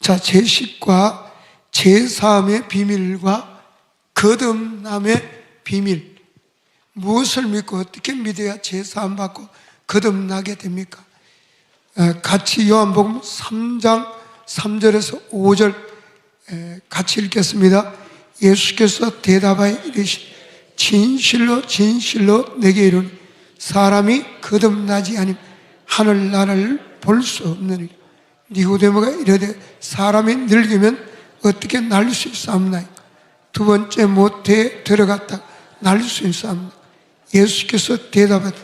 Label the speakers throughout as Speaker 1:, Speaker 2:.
Speaker 1: 자, 제식과 제사함의 비밀과 거듭남의 비밀, 무엇을 믿고 어떻게 믿어야 제사함 받고 거듭나게 됩니까? 같이 요한복음 3장 3절에서 5절 같이 읽겠습니다. 예수께서 대답하여 이르시되 진실로 진실로 내게 이르노니 사람이 거듭나지 아니면 하늘나라를 볼 수 없느니라. 니고데모가 이르되 사람이 늙으면 어떻게 날 수 있사옵나이까? 두 번째 모태에 들어갔다 날 수 있사옵나이까? 예수께서 대답하되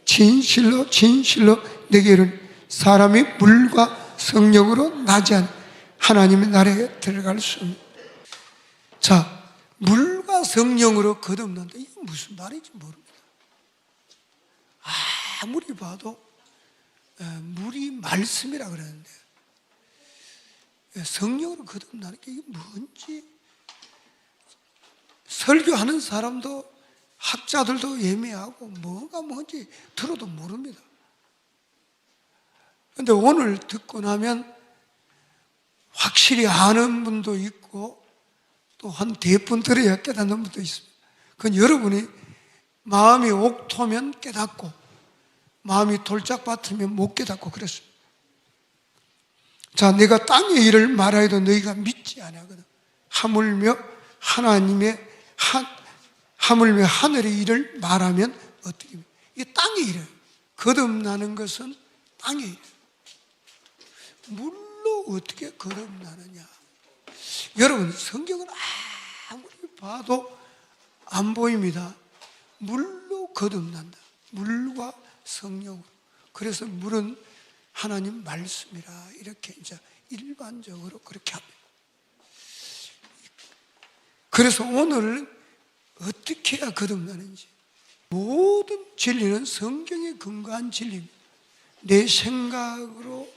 Speaker 1: 진실로 진실로 내게 이르노니 사람이 물과 성령으로 나지 않으면 하나님의 나라에 들어갈 수 없는. 자, 물과 성령으로 거듭난다. 이게 무슨 말인지 모릅니다. 아무리 봐도 물이 말씀이라 그러는데 성령으로 거듭나는 게 이게 뭔지 설교하는 사람도 학자들도 예매하고 뭐가 뭔지 들어도 모릅니다. 그런데 오늘 듣고 나면 확실히 아는 분도 있고 또 한 대푼 들어야 깨닫는 분도 있습니다. 그건 여러분이 마음이 옥토면 깨닫고 마음이 돌짝밭으면 못 깨닫고 그랬습니다. 자, 내가 땅의 일을 말하여도 너희가 믿지 아니하거든. 하물며 하물며 하늘의 일을 말하면 어떻게 이게 땅의 일이에요. 거듭나는 것은 땅의 일이에요. 물로 어떻게 거듭나느냐? 여러분, 성경은 아무리 봐도 안 보입니다. 물로 거듭난다. 물과 성령으로. 그래서 물은 하나님 말씀이라 이렇게 이제 일반적으로 그렇게 합니다. 그래서 오늘 어떻게 해야 거듭나는지, 모든 진리는 성경에 근거한 진리입니다. 내 생각으로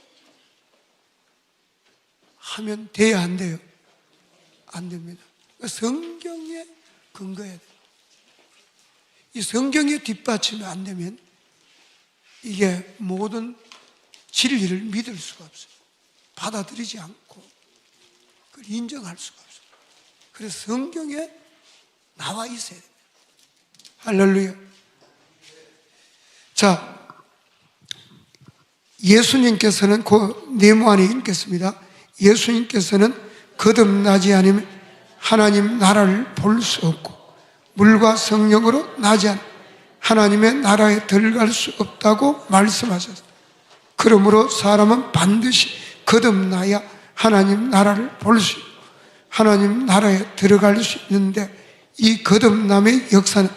Speaker 1: 하면 돼야 안 돼요? 안 됩니다. 성경에 근거해야 돼요. 이 성경에 뒷받침이 안 되면 이게 모든 진리를 믿을 수가 없어요. 받아들이지 않고 그걸 인정할 수가 없어요. 그래서 성경에 나와 있어야 됩니다. 할렐루야. 자, 예수님께서는 그 네모 안에 읽겠습니다. 예수님께서는 거듭나지 않으면 하나님 나라를 볼 수 없고 물과 성령으로 나지 않으면 하나님의 나라에 들어갈 수 없다고 말씀하셨어요. 그러므로 사람은 반드시 거듭나야 하나님 나라를 볼 수 있고 하나님 나라에 들어갈 수 있는데, 이 거듭남의 역사는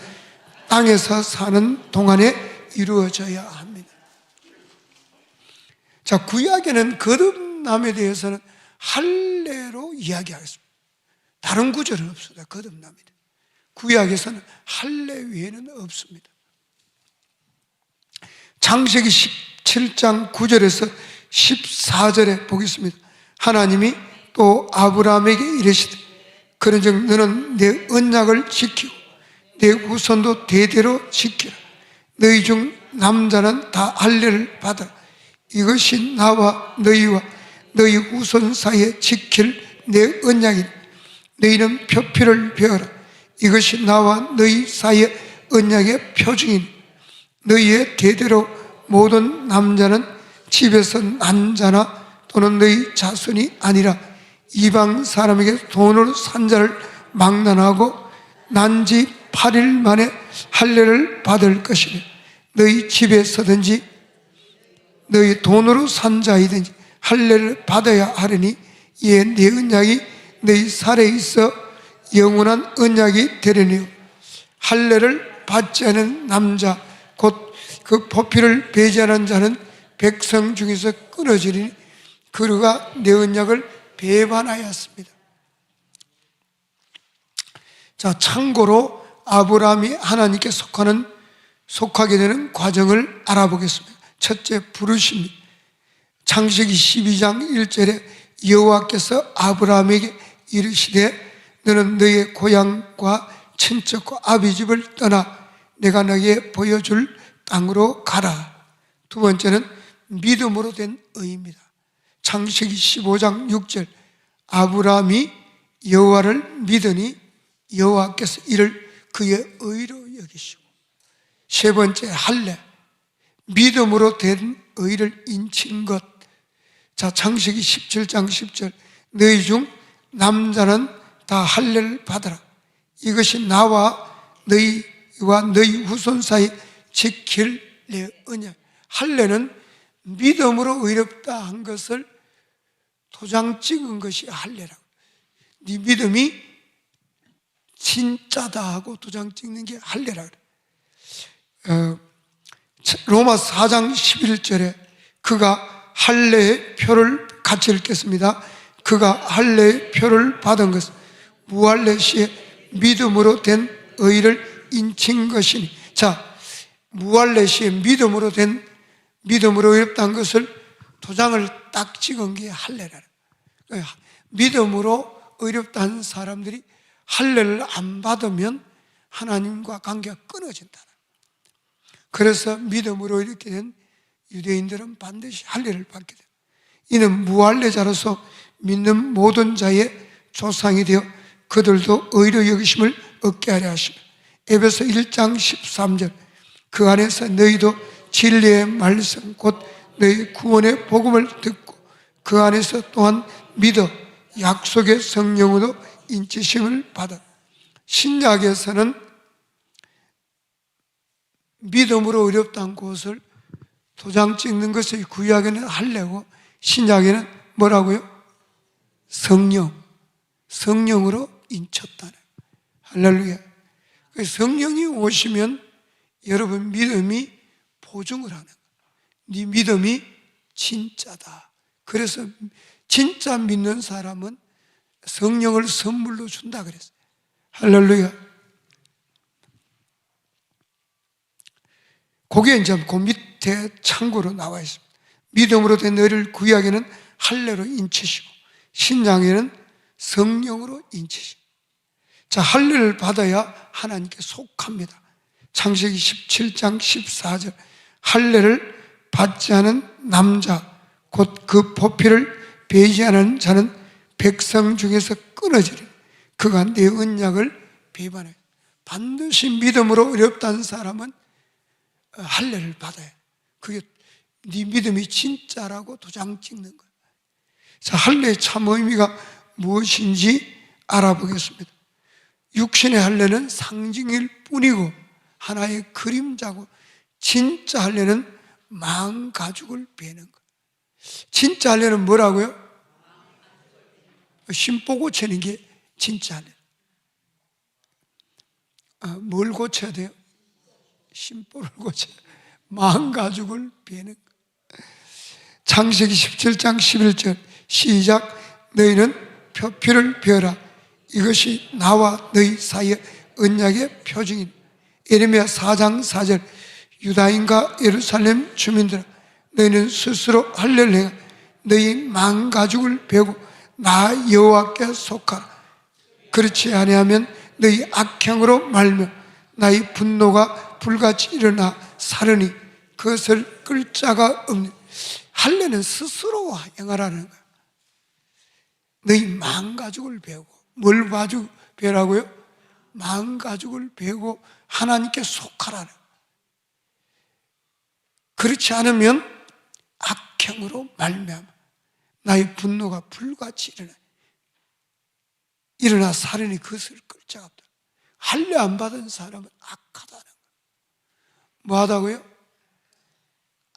Speaker 1: 땅에서 사는 동안에 이루어져야 합니다. 자, 구약에는 거듭남에 대해서는 할례로 이야기하겠습니다. 다른 구절은 없습니다. 거듭납니다. 구약에서는 할례 외에는 없습니다. 창세기 17장 9절에서 14절에 보겠습니다. 하나님이 또 아브라함에게 이르시되 그런즉 너는 내 언약을 지키고 내 후손도 대대로 지키라. 너희 중 남자는 다 할례를 받아라. 이것이 나와 너희와 너희 후손 사이에 지킬 내 언약이니 너희는 표피를 베어라. 이것이 나와 너희 사이의 언약의 표징이니 너희의 대대로 모든 남자는 집에서 난 자나 또는 너희 자손이 아니라 이방 사람에게 돈으로 산 자를 망난하고 난 지 8일 만에 할례를 받을 것이며 너희 집에서든지 너희 돈으로 산 자이든지 할례를 받아야 하리니 이에 네 언약이 너희 살에 있어 영원한 언약이 되려니요. 할례를 받지 않은 남자 곧 그 포피를 배제하는 자는 백성 중에서 끊어지리니 그가 내 언약을 배반하였습니다. 자, 참고로 아브라함이 하나님께 속하게 되는 과정을 알아보겠습니다. 첫째, 부르심입니다. 창세기 12장 1절에 여호와께서 아브라함에게 이르시되 너는 너의 고향과 친척과 아비 집을 떠나 내가 너에게 보여줄 땅으로 가라. 두 번째는 믿음으로 된 의입니다. 창세기 15장 6절, 아브라함이 여호와를 믿으니 여호와께서 이를 그의 의로 여기시고. 세 번째, 할례, 믿음으로 된 의를 인친 것. 자, 창세기 17장 10절, 너희 중 남자는 다 할례를 받아라. 이것이 나와 너희와 너희 후손 사이 지킬 내 언약. 할례는 믿음으로 의롭다 한 것을 도장 찍은 것이 할례라고. 네 믿음이 진짜다 하고 도장 찍는 게 할례라고. 로마 4장 11절에 그가 할례의 표를 같이 읽겠습니다. 그가 할례의 표를 받은 것은 무할례 시에 믿음으로 된 의를 인친 것이니. 자, 무할례 시에 믿음으로 의롭다는 것을 도장을 딱 찍은 게 할례라. 믿음으로 의롭다는 사람들이 할례를 안 받으면 하나님과 관계가 끊어진다. 그래서 믿음으로 이렇게 된 유대인들은 반드시 할례를 받게 됩니다. 이는 무할례자로서 믿는 모든 자의 조상이 되어 그들도 의로 여기심을 얻게 하려 하시며. 에베소 1장 13절, 그 안에서 너희도 진리의 말씀 곧 너희 구원의 복음을 듣고 그 안에서 또한 믿어 약속의 성령으로 인치심을 받아. 신약에서는 믿음으로 의롭다는 것을 도장 찍는 것이 구약에는 할례고, 신약에는 뭐라고요? 성령으로 인쳤다네. 할렐루야. 성령이 오시면 여러분 믿음이 보증을 하는 거예요. 네 믿음이 진짜다. 그래서 진짜 믿는 사람은 성령을 선물로 준다 그랬어요. 할렐루야. 그게 이제 그 밑에 참고로 나와 있습니다. 믿음으로 된 의를 구약에는 할례로 인치시고 신약에는 성령으로 인치시고. 자, 할례를 받아야 하나님께 속합니다. 창세기 17장 14절, 할례를 받지 않은 남자 곧 그 보피를 배제하는 자는 백성 중에서 끊어지리니 그가 내 언약을 배반해. 반드시 믿음으로 의롭다는 사람은 할례를 받아야 해. 그게 네 믿음이 진짜라고 도장 찍는 거예요. 자, 할례의 참 의미가 무엇인지 알아보겠습니다. 육신의 할례는 상징일 뿐이고 하나의 그림자고, 진짜 할례는 마음 가죽을 베는 거. 진짜 할례는 뭐라고요? 심보 고치는 게 진짜 할례. 뭘 고쳐야 돼요? 심보를 고쳐야 돼요. 마음 가죽을 베는 거. 창세기 17장 11절 시작. 너희는 표피를 베어라. 이것이 나와 너희 사이의 언약의 표징이니. 예레미야 4장 4절 유다인과 예루살렘 주민들아, 너희는 스스로 할례를 해 너희 마음 가죽을 베고 나 여호와께 속하라. 그렇지 아니하면 너희 악행으로 말며 나의 분노가 불같이 일어나 사르니 그것을 끌 자가 없네. 할례는 스스로 행하라는 거야. 너희 마음 가죽을 베고. 뭘 가지고 베라고요? 마음 가죽을 베고 하나님께 속하라는 거야. 그렇지 않으면 악행으로 말미암아 나의 분노가 불같이 일어나 사르니 그것을 끌 자가 없다. 할례 안 받은 사람은 악하다는 거예요. 뭐하다고요?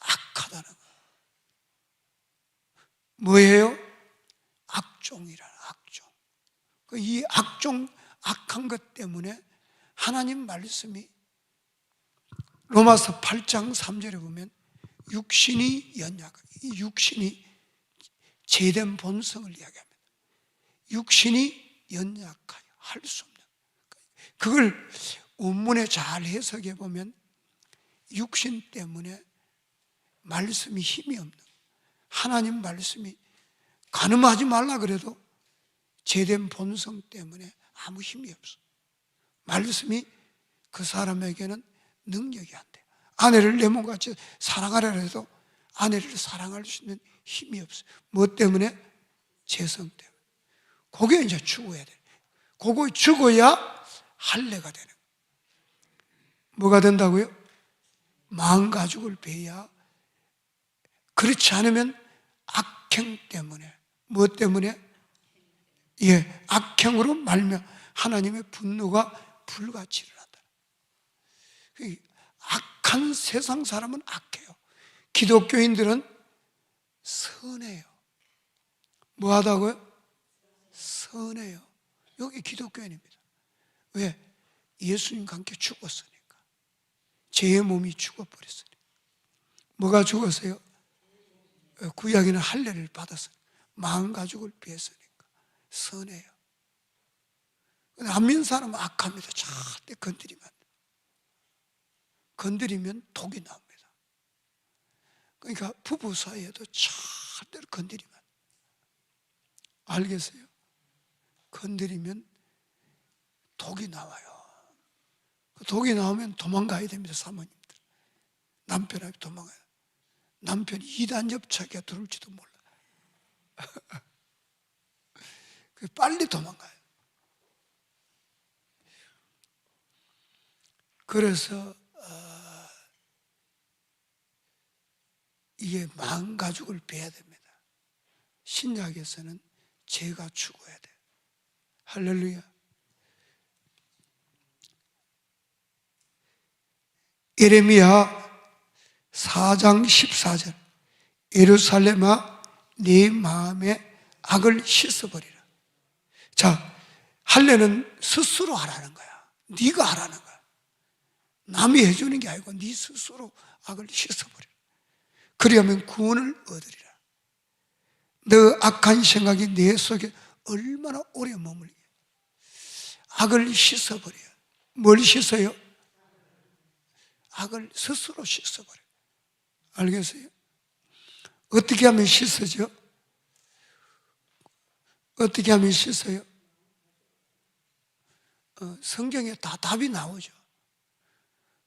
Speaker 1: 악하다는 거예요. 뭐예요? 악종이라. 악종. 이 악한 것 때문에 하나님 말씀이 로마서 8장 3절에 보면 육신이 연약하다. 이 육신이 죄된 본성을 이야기합니다. 육신이 연약하여 할 수 없는. 그걸 원문에 잘 해석해 보면 육신 때문에 말씀이 힘이 없는, 하나님 말씀이 간음하지 말라 그래도 죄된 본성 때문에 아무 힘이 없어. 말씀이 그 사람에게는 능력이 안 돼. 아내를 내 몸같이 사랑하라 해도 아내를 사랑할 수 있는 힘이 없어요. 뭐 때문에? 재성 때문에. 그게 이제 죽어야 돼. 그거 죽어야 할례가 되는 거예요. 뭐가 된다고요? 마음가죽을 베야. 그렇지 않으면 악행 때문에, 뭐 때문에? 예, 악행으로 말며 하나님의 분노가 불같이 일어난다. 악한 세상 사람은 악해요. 기독교인들은 선해요. 뭐 하다고요? 선해요. 여기 기독교인입니다. 왜? 예수님과 함께 죽었으니까. 제 몸이 죽어버렸으니까. 뭐가 죽었어요? 구약에는 할례를 받았으니까. 마음가죽을 비했으니까. 선해요. 안 믿는 사람은 악합니다. 절대 건드리면 안 돼요. 건드리면 독이 나옵니다. 그러니까 부부 사이에도 절대로 건드리면 안 돼요. 알겠어요? 건드리면 독이 나와요. 독이 나오면 도망가야 됩니다. 사모님들. 남편한테 도망가요. 남편이 이단 접착에 들어올지도 몰라. 빨리 도망가요. 그래서 이게 마음가죽을 베야 됩니다. 신약에서는 죄가 죽어야 돼요. 할렐루야. 예레미야 4장 14절. 예루살렘아 네 마음의 악을 씻어버리라. 자, 할례는 스스로 하라는 거야. 네가 하라는 거야. 남이 해주는 게 아니고 네 스스로 악을 씻어버리라. 그리하면 구원을 얻으리라. 너 악한 생각이 내 속에 얼마나 오래 머물게. 악을 씻어버려. 뭘 씻어요? 악을 스스로 씻어버려. 알겠어요? 어떻게 하면 씻어져? 어떻게 하면 씻어요? 성경에 다 답이 나오죠.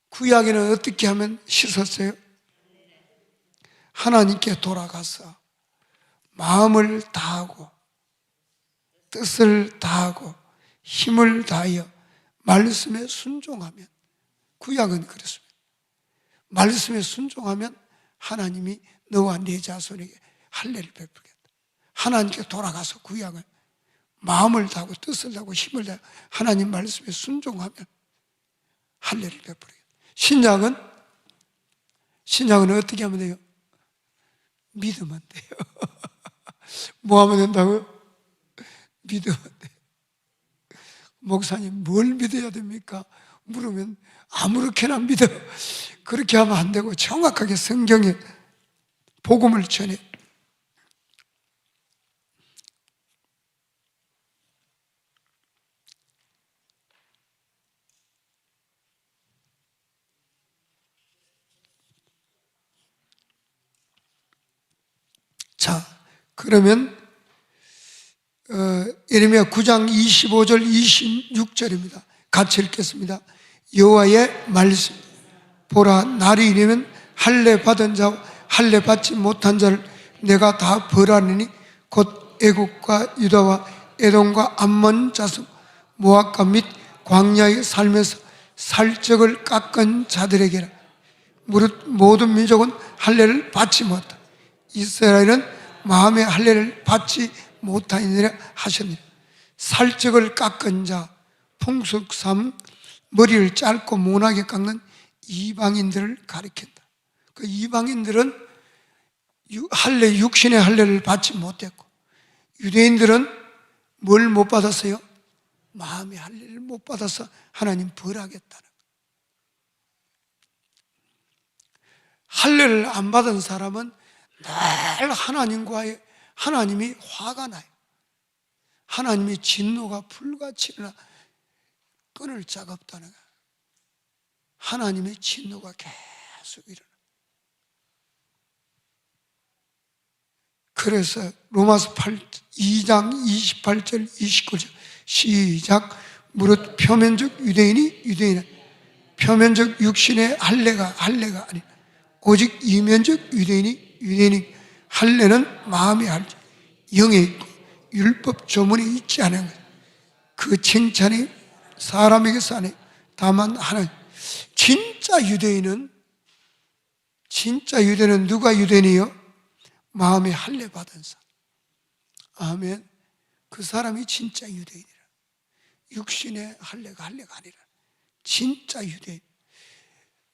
Speaker 1: 구약에는 어떻게 하면 씻었어요? 하나님께 돌아가서 마음을 다하고 뜻을 다하고 힘을 다하여 말씀에 순종하면, 구약은 그렇습니다. 말씀에 순종하면 하나님이 너와 네 자손에게 할례를 베풀겠다. 하나님께 돌아가서 구약은 마음을 다하고 뜻을 다하고 힘을 다하여 하나님 말씀에 순종하면 할례를 베풀겠다. 신약은 어떻게 하면 돼요? 믿으면 돼요. 뭐 하면 된다고요? 믿으면 돼요. 목사님, 뭘 믿어야 됩니까? 물으면 아무렇게나 믿어. 그렇게 하면 안 되고 정확하게 성경에 복음을 전해. 자, 그러면 예레미야 9장 25절 26절입니다. 같이 읽겠습니다. 여호와의 말씀. 보라, 날이 이르면 할례 받은 자와 할례 받지 못한 자를 내가 다 벌하느니 곧 애국과 유다와 에돔과 암몬 자손 모압과 및 광야에 살면서 살적을 깎은 자들에게라. 무릇 모든 민족은 할례를 받지 못한다. 이스라엘은 마음의 할례를 받지 못하니라 하셨느니라. 살적을 깎은 자, 풍속삼, 머리를 짧고 모나게 깎는 이방인들을 가리킨다. 그 이방인들은 육신의 할례를 받지 못했고, 유대인들은 뭘 못 받았어요? 마음의 할례를 못 받아서 하나님 벌하겠다는 거예요. 할례를 안 받은 사람은 늘 하나님이 화가 나요. 하나님의 진노가 불같이 일어나 끊을 자가 없다는 거예요. 하나님의 진노가 계속 일어나. 그래서 로마서 2장 28절 29절 시작. 무릇 표면적 유대인이 유대인이라. 표면적 육신의 할례가 아니라 오직 이면적 유대인이 유대인이 할례는 마음에 알지 영에 있고 율법 조문에 있지 않은 것. 그 칭찬이 사람에게서 아니 다만 하나님. 진짜 유대인은 누가 유대인이요? 마음에 할례 받은 사람. 아멘. 그 사람이 진짜 유대인이라. 육신의 할례가 아니라 진짜 유대인.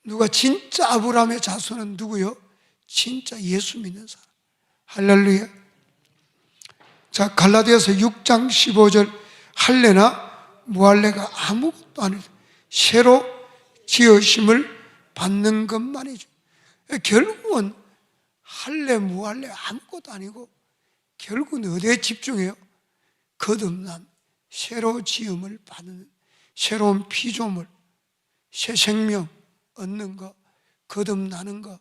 Speaker 1: 누가 진짜 아브라함의 자손은 누구요? 진짜 예수 믿는 사람. 할렐루야. 자, 갈라디아서 6장 15절 할례나 무할례가 아무것도 아니다. 새로 지으심을 받는 것만이죠. 결국은 할례 무할례 아무것도 아니고 결국은 어디에 집중해요? 거듭남, 새로 지음을 받는, 새로운 피조물, 새 생명 얻는 거, 거듭나는 거,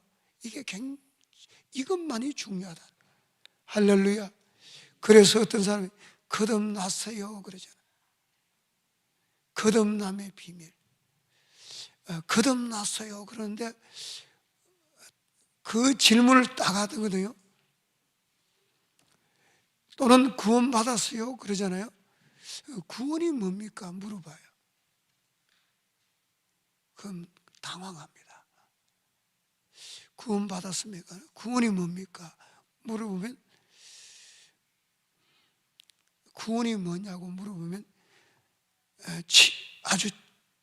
Speaker 1: 이것만이 중요하다. 할렐루야. 그래서 어떤 사람이 거듭났어요 그러잖아. 거듭남의 비밀. 거듭났어요 그러는데 그 질문을 딱 하거든요. 또는 구원받았어요 그러잖아요. 구원이 뭡니까? 물어봐요. 그럼 당황합니다. 구원받았습니까? 구원이 뭡니까? 물어보면 구원이 뭐냐고 물어보면 아주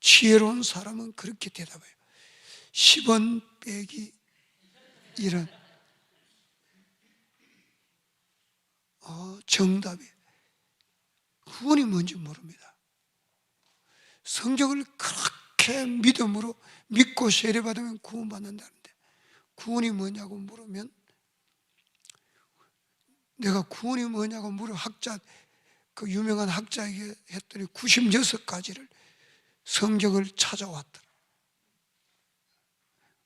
Speaker 1: 지혜로운 사람은 그렇게 대답해요. 10원 빼기 1원. 정답이 구원이 뭔지 모릅니다. 성경을 그렇게 믿음으로 믿고 세례받으면 구원받는다는데 구원이 뭐냐고 물으면 내가 구원이 뭐냐고 그 유명한 학자에게 했더니 96가지를 성경을 찾아왔더라.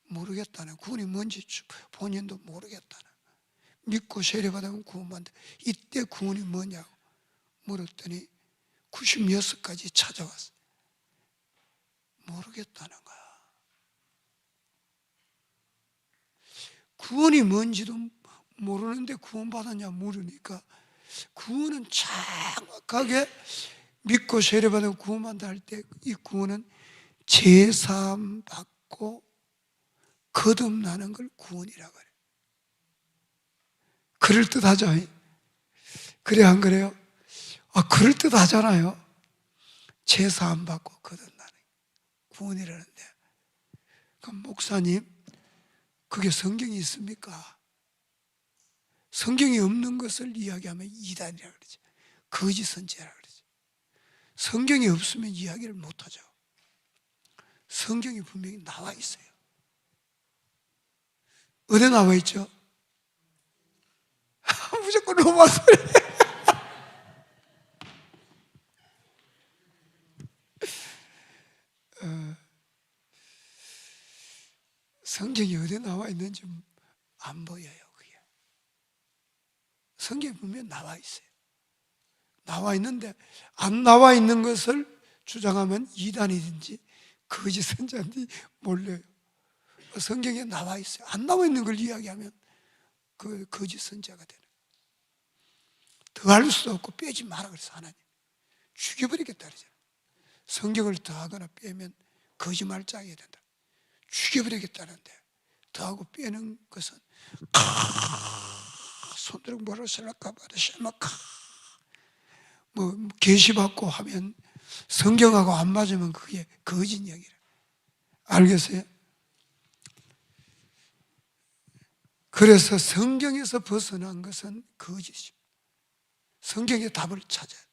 Speaker 1: 모르겠다네. 구원이 뭔지 본인도 모르겠다네. 믿고 세례받으면 구원받는다. 이때 구원이 뭐냐고 물었더니 96가지 찾아왔어. 모르겠다는 거야. 구원이 뭔지도 모르는데 구원받았냐 물으니까 구원은 정확하게 믿고 세례받으면 구원받는다 할 때 이 구원은 제사함 받고 거듭나는 걸 구원이라고 그래요. 그럴듯하죠? 그래 안 그래요? 그럴듯하잖아요. 제사함 받고 거듭나는 구원이라는데 그럼 목사님 그게 성경이 있습니까? 성경이 없는 것을 이야기하면 이단이라고 그러죠. 거짓 선지자라고 그러죠. 성경이 없으면 이야기를 못하죠. 성경이 분명히 나와 있어요. 어디 나와 있죠? 무조건 로마 소리. 성경이 어디 나와 있는지 안 보여요. 그게 성경에 보면 나와 있어요. 나와 있는데 안 나와 있는 것을 주장하면 이단이든지 거짓 선자인지 몰라요. 성경에 나와 있어요. 안 나와 있는 걸 이야기하면 그 거짓 선자가 되는. 더할 수도 없고 빼지 마라 그래서 하나님 죽여버리겠다 그러잖아요. 성경을 더하거나 빼면 거짓말장이 된다. 죽여버리겠다는데 더하고 빼는 것은 손들고 뭐라 selaka 바르샤마카 뭐 계시받고 하면 성경하고 안 맞으면 그게 거짓 이야기라. 알겠어요? 그래서 성경에서 벗어난 것은 거짓입니다. 성경의 답을 찾아야 돼요.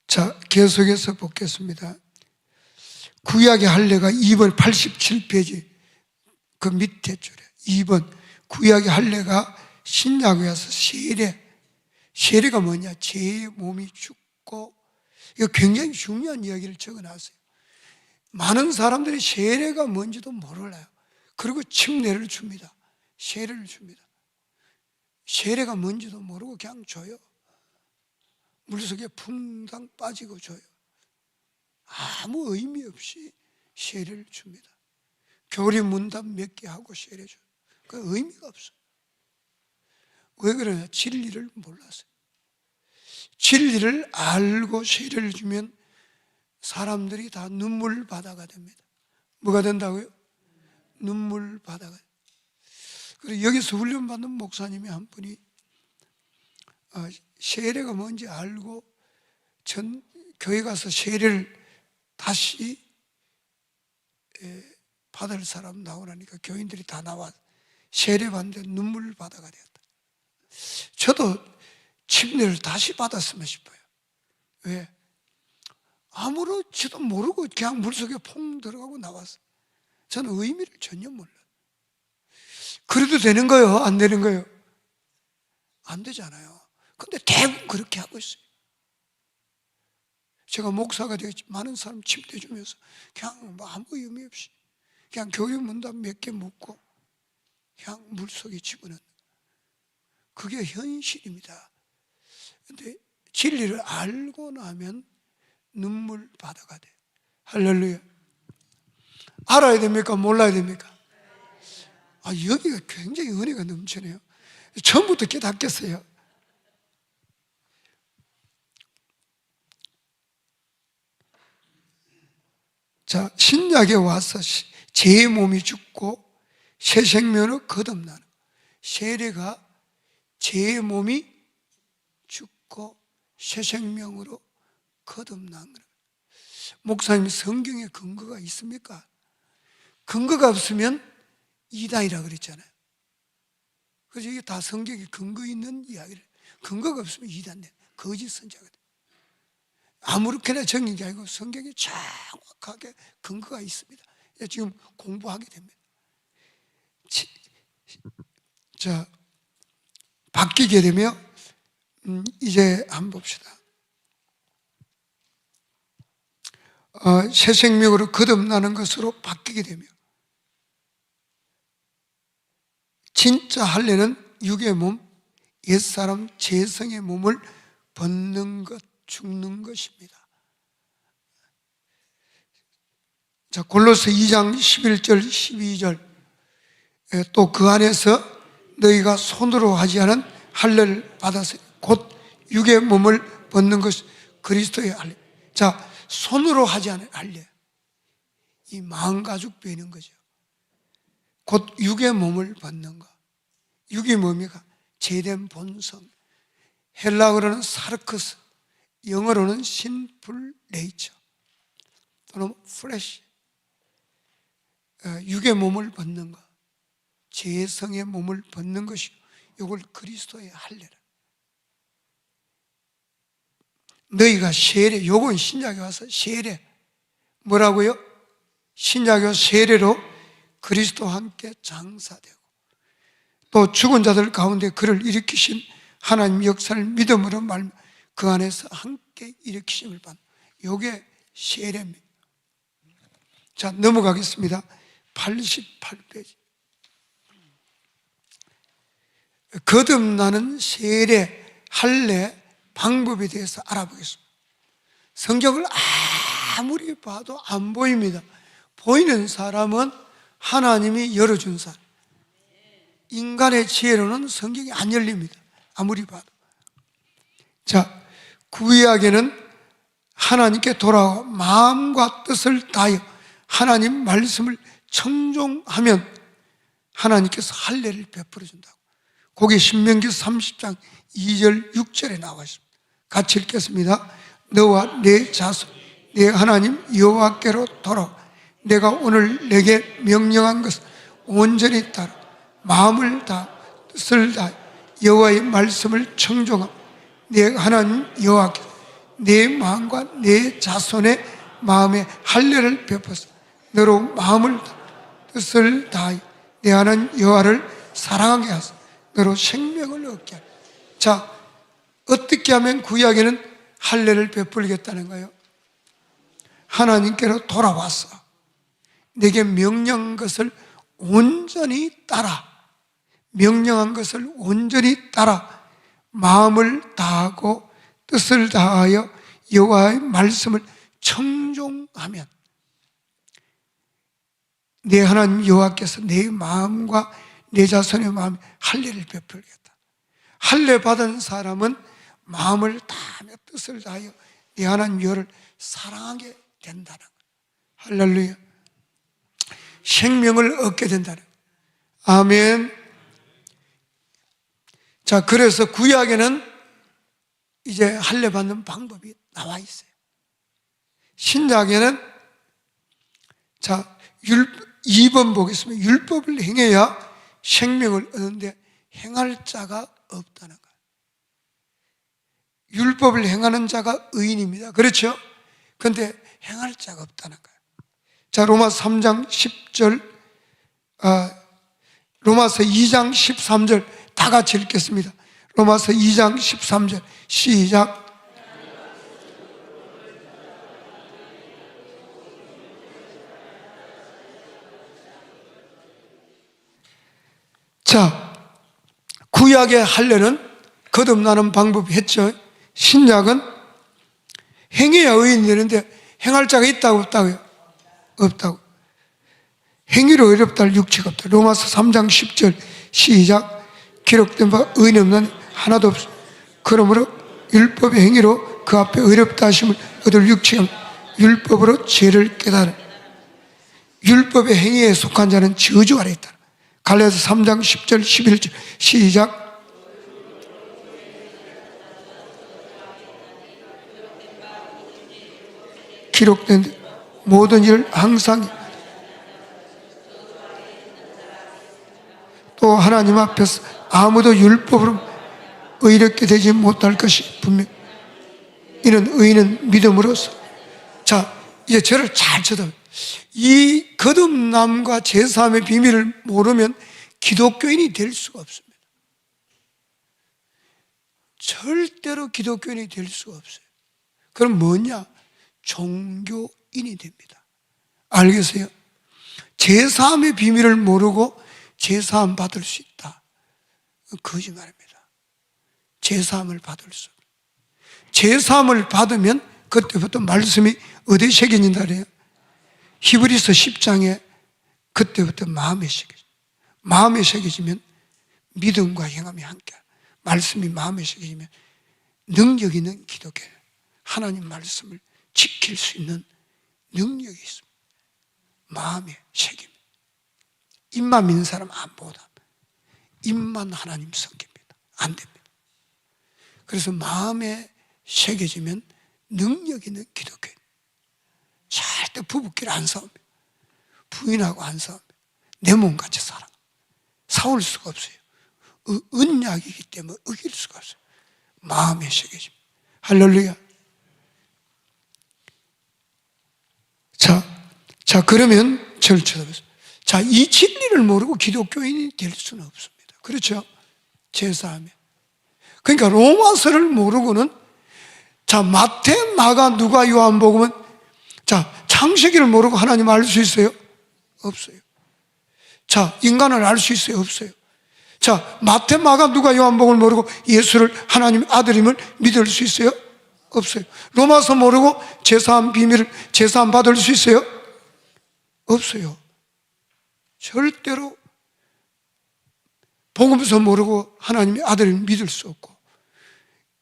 Speaker 1: 자, 계속해서 보겠습니다. 구약의 할례가 2번 87페이지 그 밑에 줄에 2번 구약의 할례가 신약에 와서 세례가 뭐냐? 제 몸이 죽고 이거 굉장히 중요한 이야기를 적어놨어요. 많은 사람들이 세례가 뭔지도 몰라요. 그리고 침례를 줍니다. 세례를 줍니다. 세례가 뭔지도 모르고 그냥 줘요. 물속에 붕당 빠지고 줘요. 아무 의미 없이 세례를 줍니다. 교리 문답 몇 개 하고 세례 줘요. 그 의미가 없어요. 왜 그러냐? 진리를 몰라서요. 진리를 알고 세례를 주면 사람들이 다 눈물 바다가 됩니다. 뭐가 된다고요? 눈물 바다가. 그리고 여기서 훈련받는 목사님이 한 분이 세례가 뭔지 알고 교회 가서 세례를 다시 받을 사람 나오라니까 교인들이 다 나와 세례 받는데 눈물 바다가 되었다. 저도 침례를 다시 받았으면 싶어요. 왜? 아무렇지도 모르고 그냥 물속에 퐁 들어가고 나왔어. 저는 의미를 전혀 몰라요. 그래도 되는 거예요? 안 되는 거예요? 안 되잖아요. 근데 대부분 그렇게 하고 있어요. 제가 목사가 되었지 많은 사람 침대 주면서 그냥 뭐 아무 의미 없이 그냥 교회 문답 몇 개 묻고 그냥 물속에 집어넣는, 그게 현실입니다. 근데 진리를 알고 나면 눈물 바다가 돼요. 할렐루야. 알아야 됩니까? 몰라야 됩니까? 여기가 굉장히 은혜가 넘치네요. 처음부터 깨닫겠어요. 자, 신약에 와서 제 몸이 죽고 새 생명으로 거듭나는, 세례가 제 몸이 죽고 새 생명으로 거듭나는 거예요. 목사님, 성경에 근거가 있습니까? 근거가 없으면 이단이라 그랬잖아요. 그래서 이게 다 성경에 근거 있는 이야기를, 근거가 없으면 이단돼, 거짓 선자가 돼. 아무렇게나 정리한 게 아니고 성경에 정확하게 근거가 있습니다. 지금 공부하게 됩니다. 자, 바뀌게 되며 이제 한번 봅시다. 새 생명으로 거듭나는 것으로 바뀌게 되며, 진짜 할례는 육의 몸, 옛사람 재성의 몸을 벗는 것, 죽는 것입니다. 자, 골로새 2장 11절 12절, 또 그 안에서 너희가 손으로 하지 않은 할례를 받아서 곧 육의 몸을 벗는 것이 그리스도의 할례. 자, 손으로 하지 않은 할례, 이 마음가죽 베는 거죠. 곧 육의 몸을 벗는 것. 육이 뭡니까? 죄된 본성, 헬라어로는 사르크스, 영어로는 신풀 네이처 또는 플래시. 육의 몸을 벗는 것, 죄성의 몸을 벗는 것이, 이걸 그리스도의 할례라. 너희가 세례, 요건 신약에 와서 세례, 뭐라고요? 신약에 와서 세례로 그리스도와 함께 장사되고, 또 죽은 자들 가운데 그를 일으키신 하나님 역사를 믿음으로 말하며 그 안에서 함께 일으키심을 받는, 요게 세례입니다. 자, 넘어가겠습니다. 88페이지. 거듭나는 세례, 할례 방법에 대해서 알아보겠습니다. 성경을 아무리 봐도 안 보입니다. 보이는 사람은 하나님이 열어준 사람. 인간의 지혜로는 성경이 안 열립니다. 아무리 봐도. 자, 구약에는 하나님께 돌아와 마음과 뜻을 다하여 하나님 말씀을 청종하면 하나님께서 할례를 베풀어 준다고. 거기 신명기 30장 2절 6절에 나와 있습니다. 같이 읽겠습니다. 너와 내 자손 내 하나님 여호와께로 돌아와 내가 오늘 내게 명령한 것을 온전히 따라 마음을 다 뜻을 다 여호와의 말씀을 청종하고 내 하나님 여호와께서 내 마음과 내 자손의 마음에 할례를 베풀어서 너로 마음을 다 뜻을 다하여 내 하나님 여호와를 사랑하게 하소서. 너로 생명을 얻게 하소서. 자, 어떻게 하면 구약에는 할례를 베풀겠다는 거예요? 하나님께로 돌아와서 내게 명령한 것을 온전히 따라, 명령한 것을 온전히 따라 마음을 다하고 뜻을 다하여 여호와의 말씀을 청종하면 내 하나님 여호와께서 내 마음과 내 자손의 마음에 할례를 베풀겠다. 할례 받은 사람은 마음을 다하며 뜻을 다하여 내 하나님 여호와를 사랑하게 된다는 거예요. 할렐루야. 생명을 얻게 된다는 거예요. 아멘. 자, 그래서 구약에는 이제 할례 받는 방법이 나와 있어요. 신약에는 자, 2번 보겠습니다. 율법을 행해야 생명을 얻는데 행할 자가 없다는 거예요. 율법을 행하는 자가 의인입니다. 그렇죠? 그런데 행할 자가 없다는 거예요. 자, 로마서 3장 10절, 로마서 2장 13절 다 같이 읽겠습니다. 로마서 2장 13절 시작. 자, 구약의 할례는 거듭나는 방법이 했죠. 신약은 행해야 의인이 되는데 행할 자가 있다고 없다고요? 없다고. 행위로 어렵다 할 육체가 없다. 로마서 3장 10절 시작. 기록된 바 의인 없는 하나도 없어. 그러므로 율법의 행위로 그 앞에 어렵다 하심을 얻을 육체가 율법으로 죄를 깨달아. 율법의 행위에 속한 자는 저주 아래 있다. 갈라디아서 3장 10절 11절 시작. 기록된 모든 일을 항상 또 하나님 앞에서 아무도 율법으로 의롭게 되지 못할 것이 분명. 이는 의인은 믿음으로써. 자, 이제 저를 잘 쳐다봐요. 이 거듭남과 제사함의 비밀을 모르면 기독교인이 될 수가 없습니다. 절대로 기독교인이 될 수가 없어요. 그럼 뭐냐? 종교인이 됩니다. 알겠어요? 제사함의 비밀을 모르고 제사함 받을 수 있다. 거짓말입니다. 제사함을 받을 수 없어요. 제사함을 받으면 그때부터 말씀이 어디에 새겨진다 그래요? 히브리서 10장에 그때부터 마음에 새겨져. 마음에 새겨지면 믿음과 행함이 함께. 말씀이 마음에 새겨지면 능력 있는 기독교, 하나님 말씀을 지킬 수 있는 능력이 있습니다. 마음에 새김. 입만 믿는 사람 안 보다. 입만 하나님 성깁니다. 안 됩니다. 그래서 마음에 새겨지면 능력 있는 기독교인. 절대 부부끼리 안 싸웁니다. 부인하고 안 싸웁니다. 내 몸같이 살아. 싸울 수가 없어요. 은약이기 때문에 어길 수가 없어요. 마음에 새겨집니다. 할렐루야. 자, 그러면 저를 쳐다보세요. 자, 이 진리를 모르고 기독교인이 될 수는 없습니다. 그렇죠? 제사하면. 그러니까 로마서를 모르고는 자, 마태, 마가, 누가, 요한복음은 자, 창세기를 모르고 하나님 알 수 있어요? 없어요. 자, 인간을 알 수 있어요? 없어요. 자, 마태, 마가, 누가, 요한복음을 모르고 예수를 하나님 아들임을 믿을 수 있어요? 없어요. 로마서 모르고 제사함 비밀을 제사함 받을 수 있어요? 없어요. 절대로 복음서 모르고 하나님의 아들을 믿을 수 없고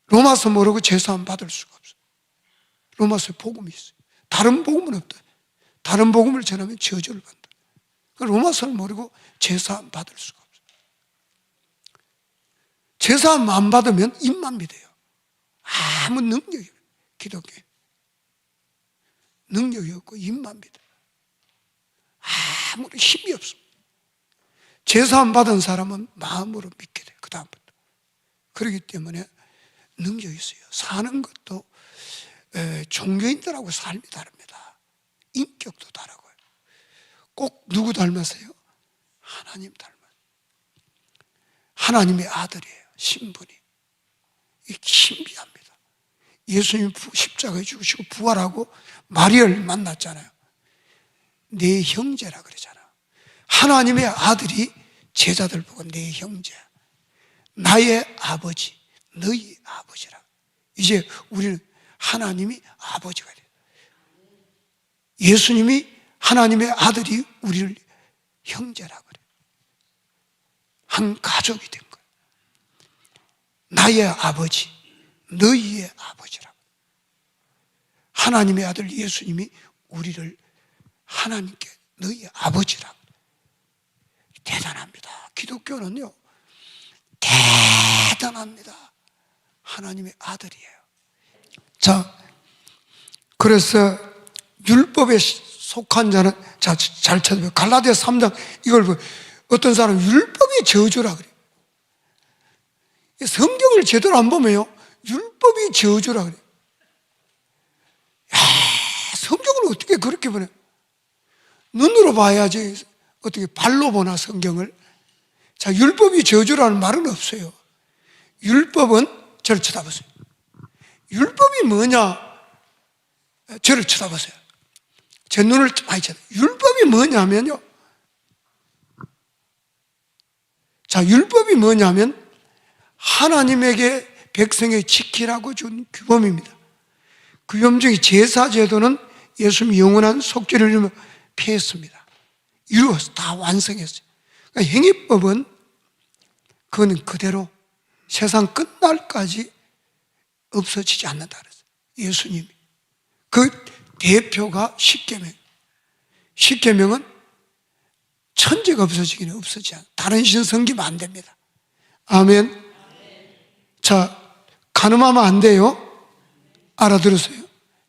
Speaker 1: 로마서 모르고 제사함 받을 수가 없어요. 로마서에 복음이 있어요. 다른 복음은 없다. 다른 복음을 전하면 저주를 받는다. 로마서를 모르고 제사함 받을 수가 없어요. 제사함 안 받으면 입만 믿어요. 아무 능력이 없어요. 기독교 능력이 없고 입만 믿어요. 아무런 힘이 없습니다. 제사함 받은 사람은 마음으로 믿게 돼요. 그 다음부터. 그렇기 때문에 능력이 있어요. 사는 것도 종교인들하고 삶이 다릅니다. 인격도 다르고요. 꼭 누구 닮았어요? 하나님 닮았어요. 하나님의 아들이에요. 신분이. 이게 신비합니다. 예수님이 십자가에 죽으시고 부활하고 마리아를 만났잖아요. 내 형제라 그러잖아요. 하나님의 아들이 제자들 보고 내 형제, 나의 아버지, 너희 아버지라. 이제 우리는 하나님이 아버지가 돼요. 예수님이 하나님의 아들이 우리를 형제라 그래요. 한 가족이 된 거예요. 나의 아버지, 너희의 아버지라고. 하나님의 아들 예수님이 우리를 하나님께 너희의 아버지라고. 대단합니다. 기독교는요, 대단합니다. 하나님의 아들이에요. 자, 그래서 율법에 속한 자는, 자, 잘 찾아보세요. 갈라디아서 3장 이걸 어떤 사람은 율법이 저주라 그래요. 성경을 제대로 안 보면요, 율법이 저주라 그래요. 성경을 어떻게 그렇게 보냐? 눈으로 봐야지 어떻게 발로 보나 성경을. 자, 율법이 저주라는 말은 없어요. 율법은, 저를 쳐다보세요. 율법이 뭐냐? 저를 쳐다보세요. 제 눈을 많이 쳐다보세요. 율법이 뭐냐면요, 자, 율법이 뭐냐면 하나님에게 백성에 지키라고 준 규범입니다. 규범 중에 제사제도는 예수님이 영원한 속죄를 이루며 피했습니다. 이루어서 다 완성했어요. 그러니까 행위법은 그거는 그대로 세상 끝날까지 없어지지 않는다 그랬어요. 예수님이. 그 대표가 십계명. 십계명은 천지가 없어지기는 없어지지 않아요. 다른 신 섬기면 안 됩니다. 아멘. 자, 간음하면 안 돼요. 알아들으세요?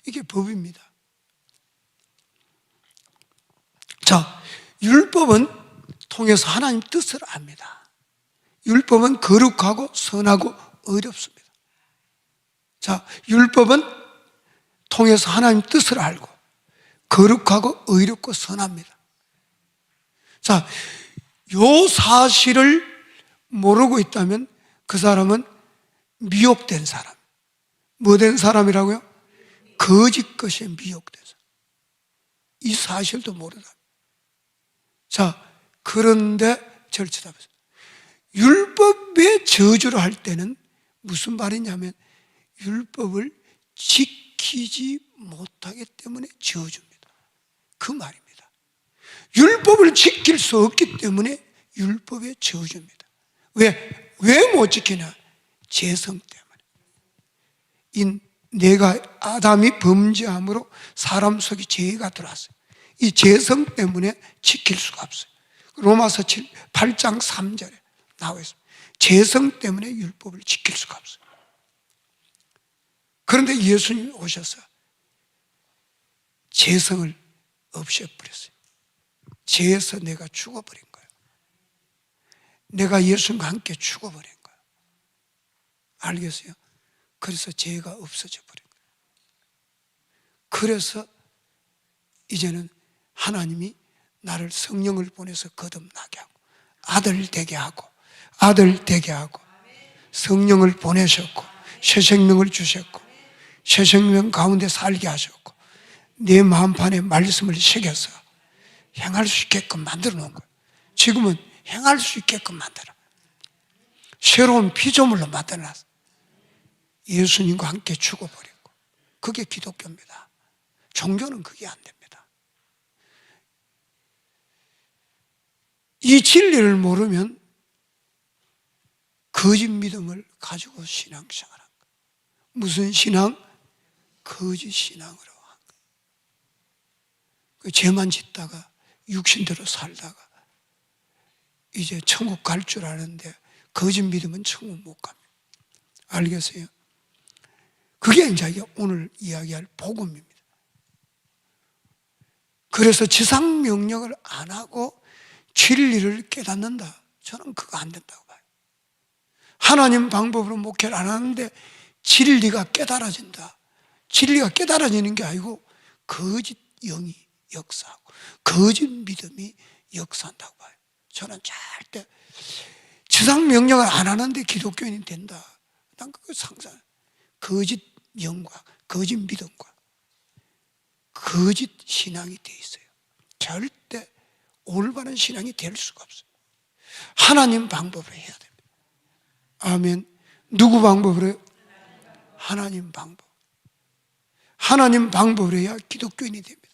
Speaker 1: 이게 법입니다. 자, 율법은 통해서 하나님 뜻을 압니다. 율법은 거룩하고 선하고 어렵습니다. 자, 율법은 통해서 하나님 뜻을 알고 거룩하고 의롭고 선합니다. 자, 요 사실을 모르고 있다면 그 사람은 미혹된 사람. 뭐 된 사람이라고요? 거짓 것에 미혹된 사람. 이 사실도 모르다. 자, 그런데 저를 쳐다보세요. 율법의 저주를 할 때는 무슨 말이냐면 율법을 지키지 못하기 때문에 저주입니다. 그 말입니다. 율법을 지킬 수 없기 때문에 율법의 저주입니다. 왜 못 지키냐? 죄성 때문에. 내가 아담이 범죄함으로 사람 속에 죄가 들어왔어요. 이 죄성 때문에 지킬 수가 없어요. 로마서 8장 3절에 나와 있습니다. 죄성 때문에 율법을 지킬 수가 없어요. 그런데 예수님이 오셔서 죄성을 없애버렸어요. 죄에서 내가 죽어버린 거예요. 내가 예수님과 함께 죽어버린 거예요. 알겠어요? 그래서 죄가 없어져 버린 거예요. 그래서 이제는 하나님이 나를 성령을 보내서 거듭나게 하고 아들 되게 하고 성령을 보내셨고 새 생명을 주셨고 새 생명 가운데 살게 하셨고 내 마음판에 말씀을 새겨서 행할 수 있게끔 만들어 놓은 거예요. 지금은 행할 수 있게끔 만들어 새로운 피조물로 만들어놨어요. 예수님과 함께 죽어버렸고 그게 기독교입니다. 종교는 그게 안 됩니다. 이 진리를 모르면 거짓 믿음을 가지고 신앙생활한 거예요. 무슨 신앙? 거짓 신앙으로 한 거예요. 죄만 짓다가 육신대로 살다가 이제 천국 갈 줄 아는데 거짓 믿으면 천국 못 갑니다. 알겠어요? 그게 이제 오늘 이야기할 복음입니다. 그래서 지상 명령을 안 하고 진리를 깨닫는다. 저는 그거 안 된다고 봐요. 하나님 방법으로 목회를 안 하는데 진리가 깨달아진다. 진리가 깨달아지는 게 아니고 거짓 영이 역사하고 거짓 믿음이 역사한다고 봐요. 저는 절대 지상 명령을 안 하는데 기독교인이 된다. 난 그거 상상. 거짓 영과 거짓 믿음과 거짓 신앙이 돼 있어요. 절대 올바른 신앙이 될 수가 없어요. 하나님 방법으로 해야 됩니다. 아멘. 누구 방법으로 해요? 하나님 방법. 하나님 방법으로 해야 기독교인이 됩니다.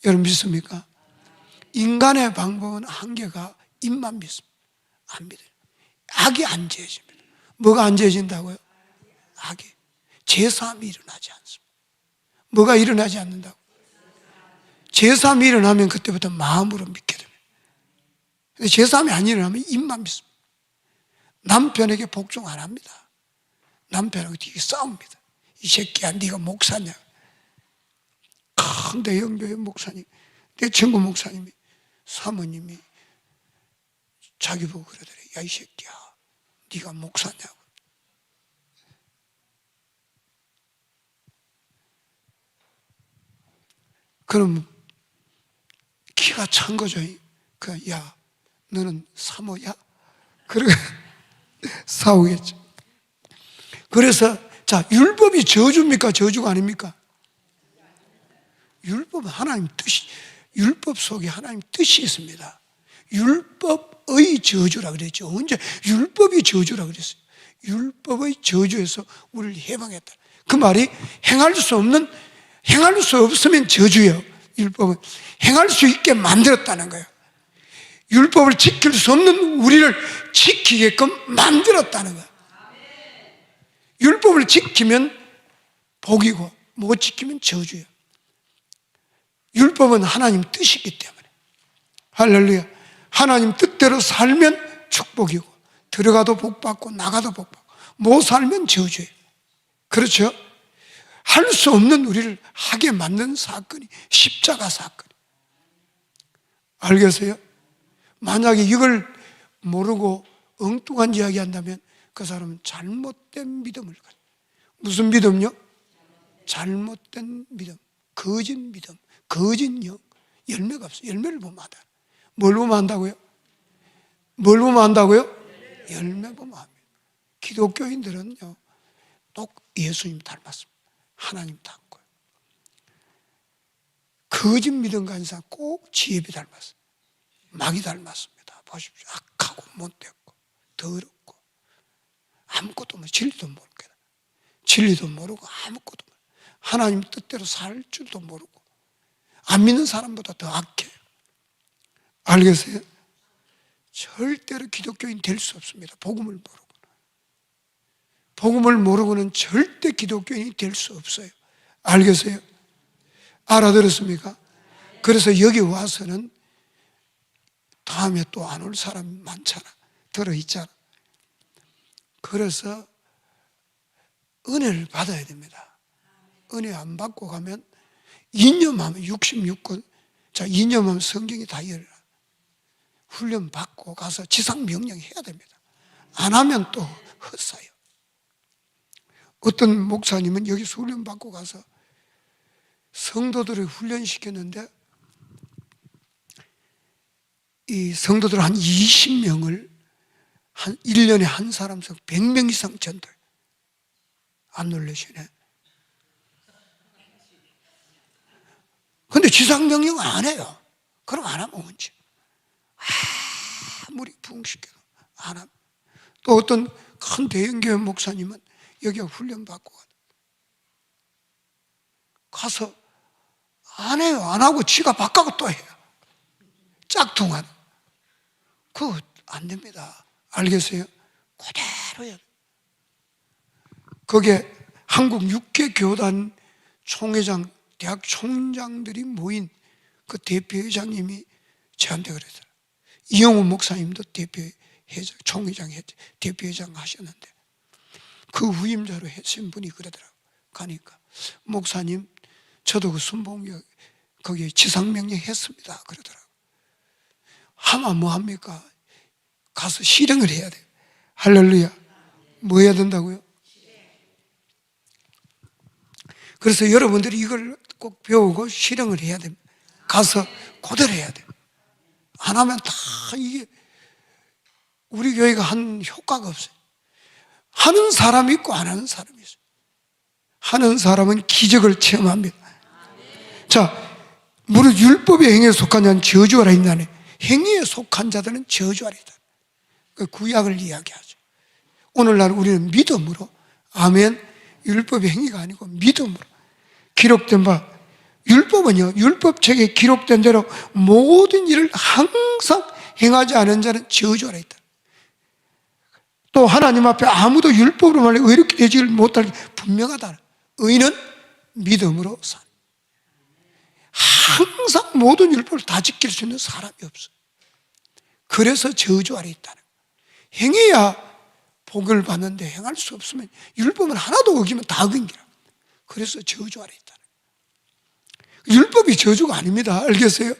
Speaker 1: 여러분 믿습니까? 인간의 방법은 한계가 입만 믿습니다. 안 믿어요. 악이 안 지어집니다. 뭐가 안 지어진다고요? 악이. 제사함이 일어나지 않습니다. 뭐가 일어나지 않는다고? 제사함이 일어나면 그때부터 마음으로 믿게 됩니다. 제사함이 안 일어나면 입만 믿습니다. 남편에게 복종 안 합니다. 남편하고 되게 싸웁니다. 이 새끼야, 네가 목사냐? 큰 대형교회 목사님, 내 친구 목사님이, 사모님이 자기 보고 그러더래. 야, 이 새끼야, 네가 목사냐고. 그럼 기가 찬 거죠. 야, 너는 사모야? 그러고 싸우겠죠. 그래서 자, 율법이 저주입니까? 저주가 아닙니까? 율법은 하나님 뜻이, 율법 속에 하나님 뜻이 있습니다. 율법의 저주라 그랬죠. 언제 율법이 저주라 그랬어요? 율법의 저주에서 우리를 해방했다. 그 말이 행할 수 없으면 저주예요. 율법은 행할 수 있게 만들었다는 거예요. 율법을 지킬 수 없는 우리를 지키게끔 만들었다는 거예요. 율법을 지키면 복이고 못 지키면 저주예요. 율법은 하나님 뜻이기 때문에. 할렐루야. 하나님 뜻대로 살면 축복이고 들어가도 복받고 나가도 복받고 못 살면 저주예요. 그렇죠? 할 수 없는 우리를 하게 만든 사건이 십자가 사건. 알겠어요? 만약에 이걸 모르고 엉뚱한 이야기 한다면 그 사람은 잘못된 믿음을 가져요. 무슨 믿음요? 잘못된 믿음, 거짓 믿음, 거짓 영, 열매가 없어요. 열매를 보면 안다. 뭘 보면 안다고요? 뭘 보면 안다고요? 열매 보면 합니다. 기독교인들은요, 똑 예수님 닮았습니다. 하나님 닮고요. 거짓 믿음 가진 사람 꼭 지혜비 닮았어요. 마귀 닮았습니다. 보십시오. 악하고 못됐고 더럽고 아무것도 모르고 진리도 모르고 진리도 모르고 아무것도 모르고 하나님 뜻대로 살 줄도 모르고 안 믿는 사람보다 더 악해요. 알겠어요? 절대로 기독교인 될 수 없습니다. 복음을 모르고. 복음을 모르고는 절대 기독교인이 될 수 없어요. 알겠어요? 알아들었습니까? 그래서 여기 와서는 다음에 또 안 올 사람이 많잖아. 들어있잖아. 그래서 은혜를 받아야 됩니다. 은혜 안 받고 가면 이념하면 66권, 자, 이념하면 성경이 다 열어라. 훈련 받고 가서 지상명령 해야 됩니다. 안 하면 또 헛사요. 어떤 목사님은 여기서 훈련 받고 가서 성도들을 훈련시켰는데 이 성도들 한 20명을 한 1년에 한 사람씩 100명 이상 전도해. 안 놀라시네. 근데 지상명령 안 해요. 그럼 안 하면 언제? 아무리 부흥시켜도 안 합니다. 또 어떤 큰 대형교회 목사님은 여기 훈련 받고 가서 안 해요. 안 하고 지가 바꿔고 또 해요. 짝퉁한. 그거 안 됩니다. 알겠어요? 그대로 해요. 거기에 한국 육개교단 총회장, 대학 총장들이 모인 그 대표회장님이 저한테 그러더라고요. 이영호 목사님도 대표회장, 총회장, 대표회장 하셨는데 그 후임자로 하신 분이 그러더라고요. 가니까 목사님, 저도 그 순복역 거기에 지상명령 했습니다. 그러더라고요. 하면 뭐 합니까? 가서 실행을 해야 돼요. 할렐루야. 뭐 해야 된다고요? 그래서 여러분들이 이걸 꼭 배우고 실행을 해야 됩니다. 가서 그대로 해야 돼요. 안 하면 다 이게 우리 교회가 한 효과가 없어요. 하는 사람이 있고 안 하는 사람이 있어요. 하는 사람은 기적을 체험합니다. 자, 무릇 율법의 행위에 속한 자는 저주하라 했나니 행위에 속한 자들은 저주하리다. 그 구약을 이야기하죠. 오늘날 우리는 믿음으로, 아멘, 율법의 행위가 아니고 믿음으로 기록된 바 율법은요, 율법책에 기록된 대로 모든 일을 항상 행하지 않은 자는 저주 아래 있다. 또 하나님 앞에 아무도 율법으로 말해 의롭게 되지를 못할 게 분명하다. 의는 믿음으로 산. 항상 모든 율법을 다 지킬 수 있는 사람이 없어. 그래서 저주 아래 있다는 거예요. 행해야 복을 받는데 행할 수 없으면 율법은 하나도 어기면 다 어긴 기라. 그래서 저주 아래 있다는 거예요. 율법이 저주가 아닙니다. 알겠어요?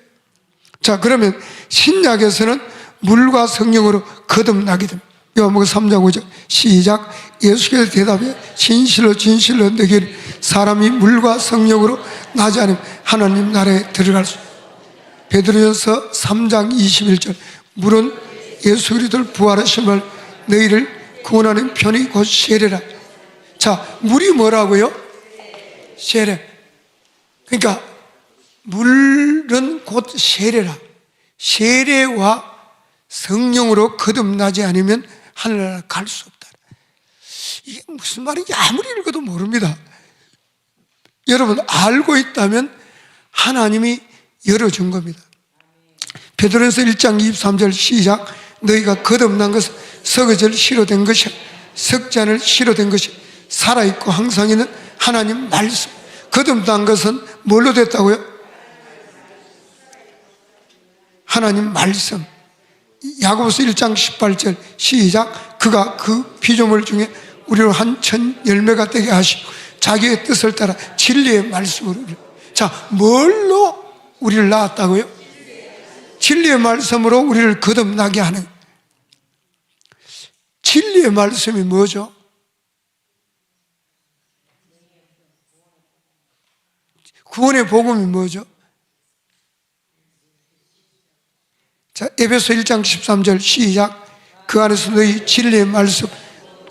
Speaker 1: 자, 그러면 신약에서는 물과 성령으로 거듭나게 됩니다. 요한복음 3장 5절 시작. 예수께서 대답해 진실로 진실로 내게 이르노니 사람이 물과 성령으로 나지 않으면 하나님 나라에 들어갈 수. 베드로전서 3장 21절 물은 예수 그리스도를 부활하심을 너희를 구원하는 편이 곧 세례라. 자, 물이 뭐라고요? 세례. 그러니까 물은 곧 세례라. 세례와 성령으로 거듭나지 않으면 하늘나라 갈 수 없다. 이게 무슨 말인지 아무리 읽어도 모릅니다. 여러분 알고 있다면 하나님이 열어준 겁니다. 베드로전서 1장 23절 시작. 너희가 거듭난 것은 석어절 실어된 것이 석잔을 실어된 것이 살아있고 항상 있는 하나님 말씀. 거듭난 것은 뭘로 됐다고요? 하나님 말씀. 야고보서 1장 18절 시작. 그가 그 피조물 중에 우리로 한 천 열매가 되게 하시고 자기의 뜻을 따라 진리의 말씀으로. 자, 뭘로 우리를 낳았다고요? 진리의 말씀으로 우리를 거듭나게 하는. 진리의 말씀이 뭐죠? 구원의 복음이 뭐죠? 자, 에베소 1장 13절 시작. 그 안에서 너희 진리의 말씀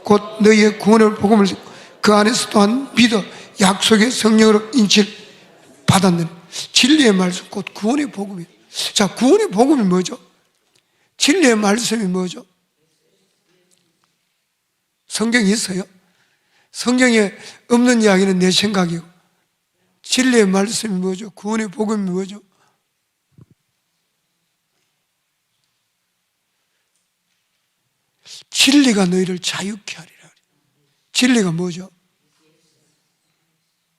Speaker 1: 곧 너희의 구원의 복음을 그 안에서 또한 믿어 약속의 성령으로 인치를 받았느니. 진리의 말씀 곧 구원의 복음이에요. 자, 구원의 복음이 뭐죠? 진리의 말씀이 뭐죠? 성경이 있어요? 성경에 없는 이야기는 내 생각이고, 진리의 말씀이 뭐죠? 구원의 복음이 뭐죠? 진리가 너희를 자유케 하리라. 진리가 뭐죠?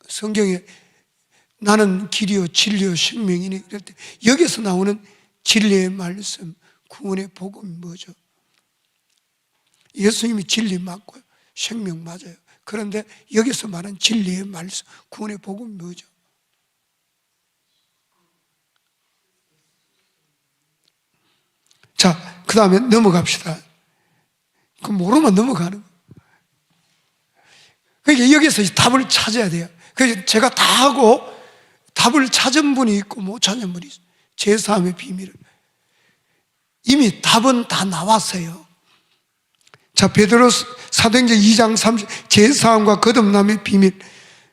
Speaker 1: 성경에 나는 길이요 진리요 생명이니 이럴 때 여기서 나오는 진리의 말씀, 구원의 복음이 뭐죠? 예수님이 진리 맞고요, 생명 맞아요. 그런데 여기서 말하는 진리의 말씀, 구원의 복음이 뭐죠? 자, 그 다음에 넘어갑시다. 그 모르면 넘어가는 거예요. 그러니까 여기서 답을 찾아야 돼요. 그래서 제가 다 하고 답을 찾은 분이 있고 못 찾은 분이 있어요. 제3의 비밀을. 이미 답은 다 나왔어요. 자, 베드로 사도행전 2장 30, 제3과 거듭남의 비밀.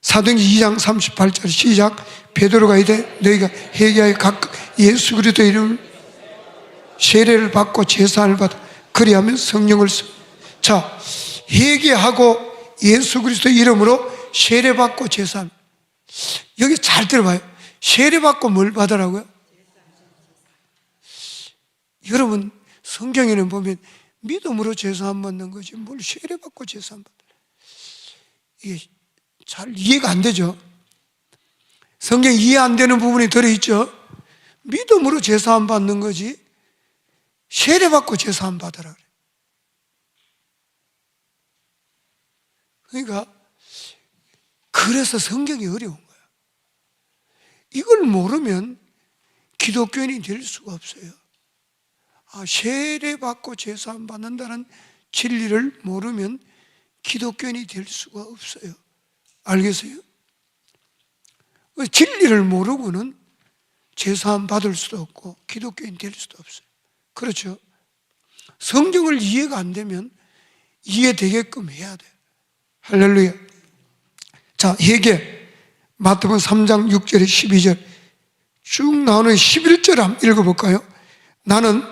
Speaker 1: 사도행전 2장 38절 시작. 베드로가 이르되 너희가 회개하여 각각 예수 그리스도 이름을 세례를 받고 제사를 받아 그리하면 성령을 써. 자, 회개하고 예수 그리스도 이름으로 세례 받고 제사. 여기 잘 들어봐요. 세례 받고 뭘 받으라고요? 여러분 성경에는 보면 믿음으로 제사 안 받는 거지 뭘 세례 받고 제사 안 받아. 이게 잘 이해가 안 되죠. 성경 이해 안 되는 부분이 들어있죠. 믿음으로 제사 안 받는 거지 세례 받고 제사 안 받으라 그래. 그러니까 그래서 성경이 어려운 거야. 이걸 모르면 기독교인이 될 수가 없어요. 아, 세례 받고 제사 안 받는다는 진리를 모르면 기독교인이 될 수가 없어요. 알겠어요? 진리를 모르고는 제사 안 받을 수도 없고 기독교인 될 수도 없어요. 그렇죠? 성경을 이해가 안 되면 이해되게끔 해야 돼요. 할렐루야. 자, 회개. 마태복음 3장 6절에 12절 쭉 나오는 11절 한번 읽어볼까요? 나는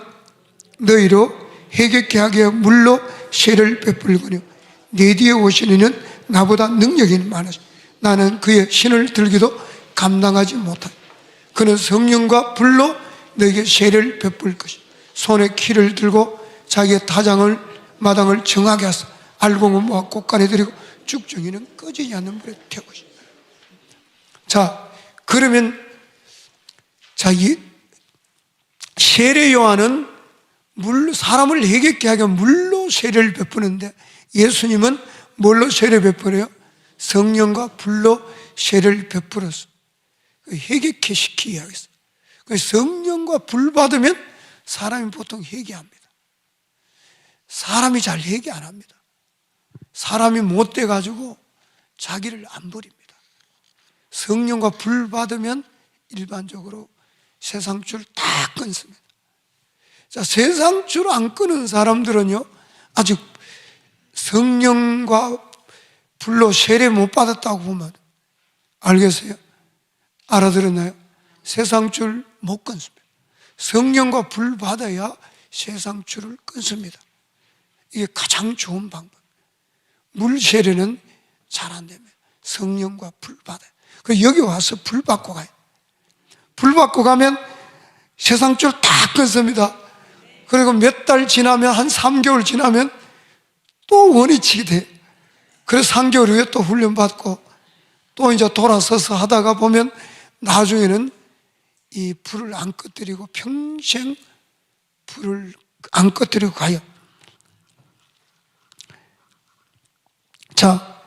Speaker 1: 너희로 회개케 하게 하여 물로 세례를 베풀거니와 내 뒤에 오시는 이는 나보다 능력이 많으시오. 나는 그의 신을 들기도 감당하지 못하니 그는 성령과 불로 너에게 세례를 베풀 것이다. 손에 키를 들고 자기의 마당을 정하게 하사 알곡은 모아 꽃간에 들이고 죽정이는 꺼지지 않는 불에 태울 것이다. 자, 그러면 이 세례 요한은 사람을 회개케 하기 위해 물로 세례를 베푸는데 예수님은 뭘로 세례 베풀어요? 성령과 불로 세례를 베풀어서 회개케 시키기 위해서. 성령과 불 받으면 사람이 보통 회개합니다. 사람이 잘 회개 안 합니다. 사람이 못돼 가지고 자기를 안 버립니다. 성령과 불 받으면 일반적으로 세상 줄 다 끊습니다. 자, 세상 줄 안 끊은 사람들은요, 아직 성령과 불로 세례 못 받았다고 보면 알겠어요? 알아들었나요? 세상 줄 못 끊습니다. 성령과 불 받아야 세상 줄을 끊습니다. 이게 가장 좋은 방법. 물 세례는 잘 안 됩니다. 성령과 불 받아요. 그래서 여기 와서 불 받고 가요. 불 받고 가면 세상 줄 다 끊습니다. 그리고 몇 달 지나면, 한 3개월 지나면 또 원위치게 돼요. 그래서 3개월 후에 또 훈련받고 또 이제 돌아서서 하다가 보면 나중에는 이 불을 안 꺼뜨리고 평생 불을 안 꺼뜨리고 가요. 자,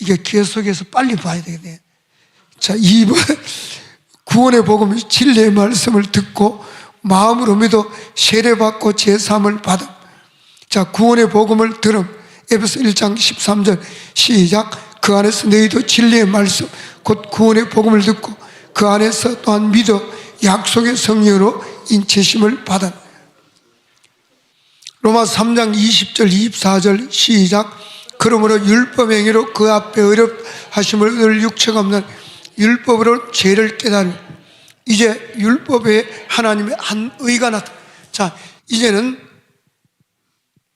Speaker 1: 이게 계속해서 빨리 봐야 되겠네요. 자, 2번 구원의 복음 진리의 말씀을 듣고 마음으로 믿어 세례받고 제3을 받음. 자, 구원의 복음을 들음. 에베소 1장 13절 시작. 그 안에서 너희도 진리의 말씀 곧 구원의 복음을 듣고 그 안에서 또한 믿어 약속의 성령으로 인치심을 받음. 로마서 3장 20절 24절 시작. 그러므로 율법 행위로 그 앞에 어렵하심을 얻을 육체가 없는 율법으로 죄를 깨달으며 이제 율법에 하나님의 한 의가 나타나. 자, 이제는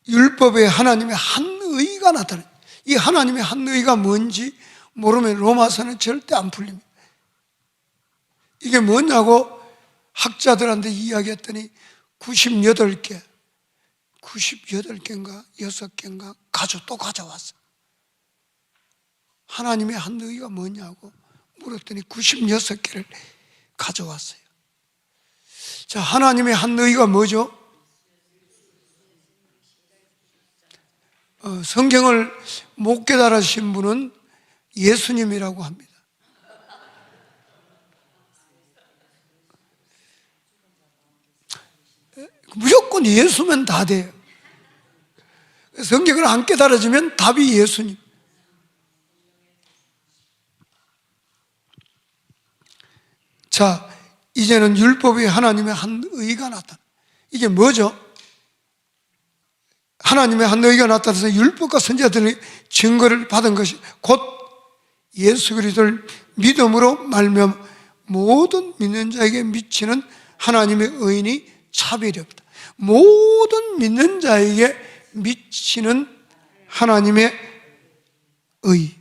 Speaker 1: 율법에 하나님의 한 의가 나타나. 이 하나님의 한 의가 뭔지 모르면 로마서는 절대 안 풀립니다. 이게 뭐냐고 학자들한테 이야기했더니 98개인가 6개인가 또 가져왔어. 하나님의 한 의가 뭐냐고 물었더니 96개를 가져왔어요. 자, 하나님의 한 의가 뭐죠? 성경을 못 깨달으신 분은 예수님이라고 합니다. 무조건 예수면 다 돼요. 성경을 안 깨달아지면 답이 예수님. 자, 이제는 율법에 하나님의 한 의가 나타나. 이게 뭐죠? 하나님의 한 의가 나타나서 율법과 선지자들의 증거를 받은 것이 곧 예수 그리스도를 믿음으로 말미암아 모든 믿는 자에게 미치는 하나님의 의인이 차별이 없다. 모든 믿는 자에게 미치는 하나님의 의.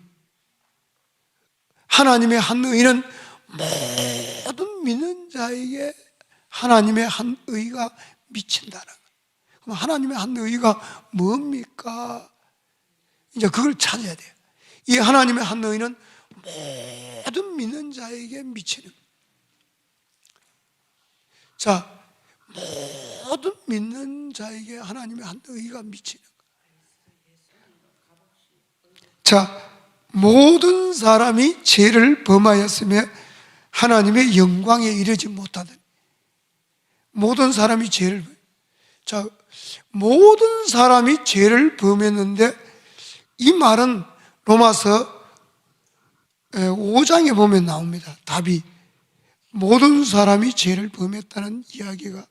Speaker 1: 하나님의 한 의는 모든 믿는 자에게 하나님의 한 의가 미친다는 거예요. 그럼 하나님의 한 의가 뭡니까? 이제 그걸 찾아야 돼요. 이 하나님의 한 의는 모든 믿는 자에게 미치는 거예요. 자, 모든 믿는 자에게 하나님의 한 의가 미치는 거예요. 자, 모든 사람이 죄를 범하였으며 하나님의 영광에 이르지 못하더니 모든 사람이 죄를 자, 모든 사람이 죄를 범했는데 이 말은 로마서 5장에 보면 나옵니다. 답이 모든 사람이 죄를 범했다는 이야기가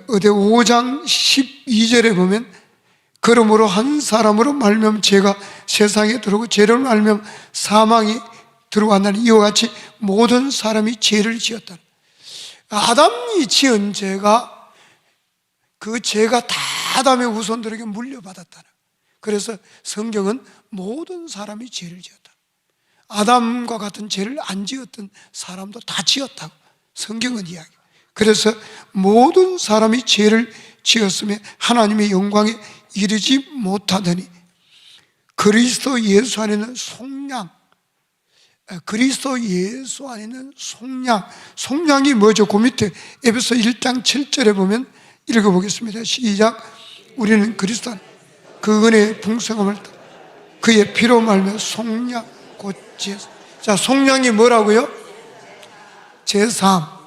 Speaker 1: 어디 5장 12절에 보면 그러므로 한 사람으로 말미암아 죄가 세상에 들어오고 죄로 말미암아 사망이 들어왔나니 이와 같이 모든 사람이 죄를 지었다. 아담이 지은 죄가 그 죄가 다 아담의 후손들에게 물려받았다. 그래서 성경은 모든 사람이 죄를 지었다. 아담과 같은 죄를 안 지었던 사람도 다 지었다고 성경은 이야기해요. 그래서 모든 사람이 죄를 지었으며 하나님의 영광에 이르지 못하더니 그리스도 예수 안에는 속량, 그리스도 예수 안에는 속량. 속량이 뭐죠? 그 밑에 에베소 1장 7절에 보면 읽어보겠습니다. 시작. 우리는 그리스도 안에 그 은혜의 풍성함을 그의 피로 말며 속량 곧 제사. 자, 속량이 뭐라고요? 제사함.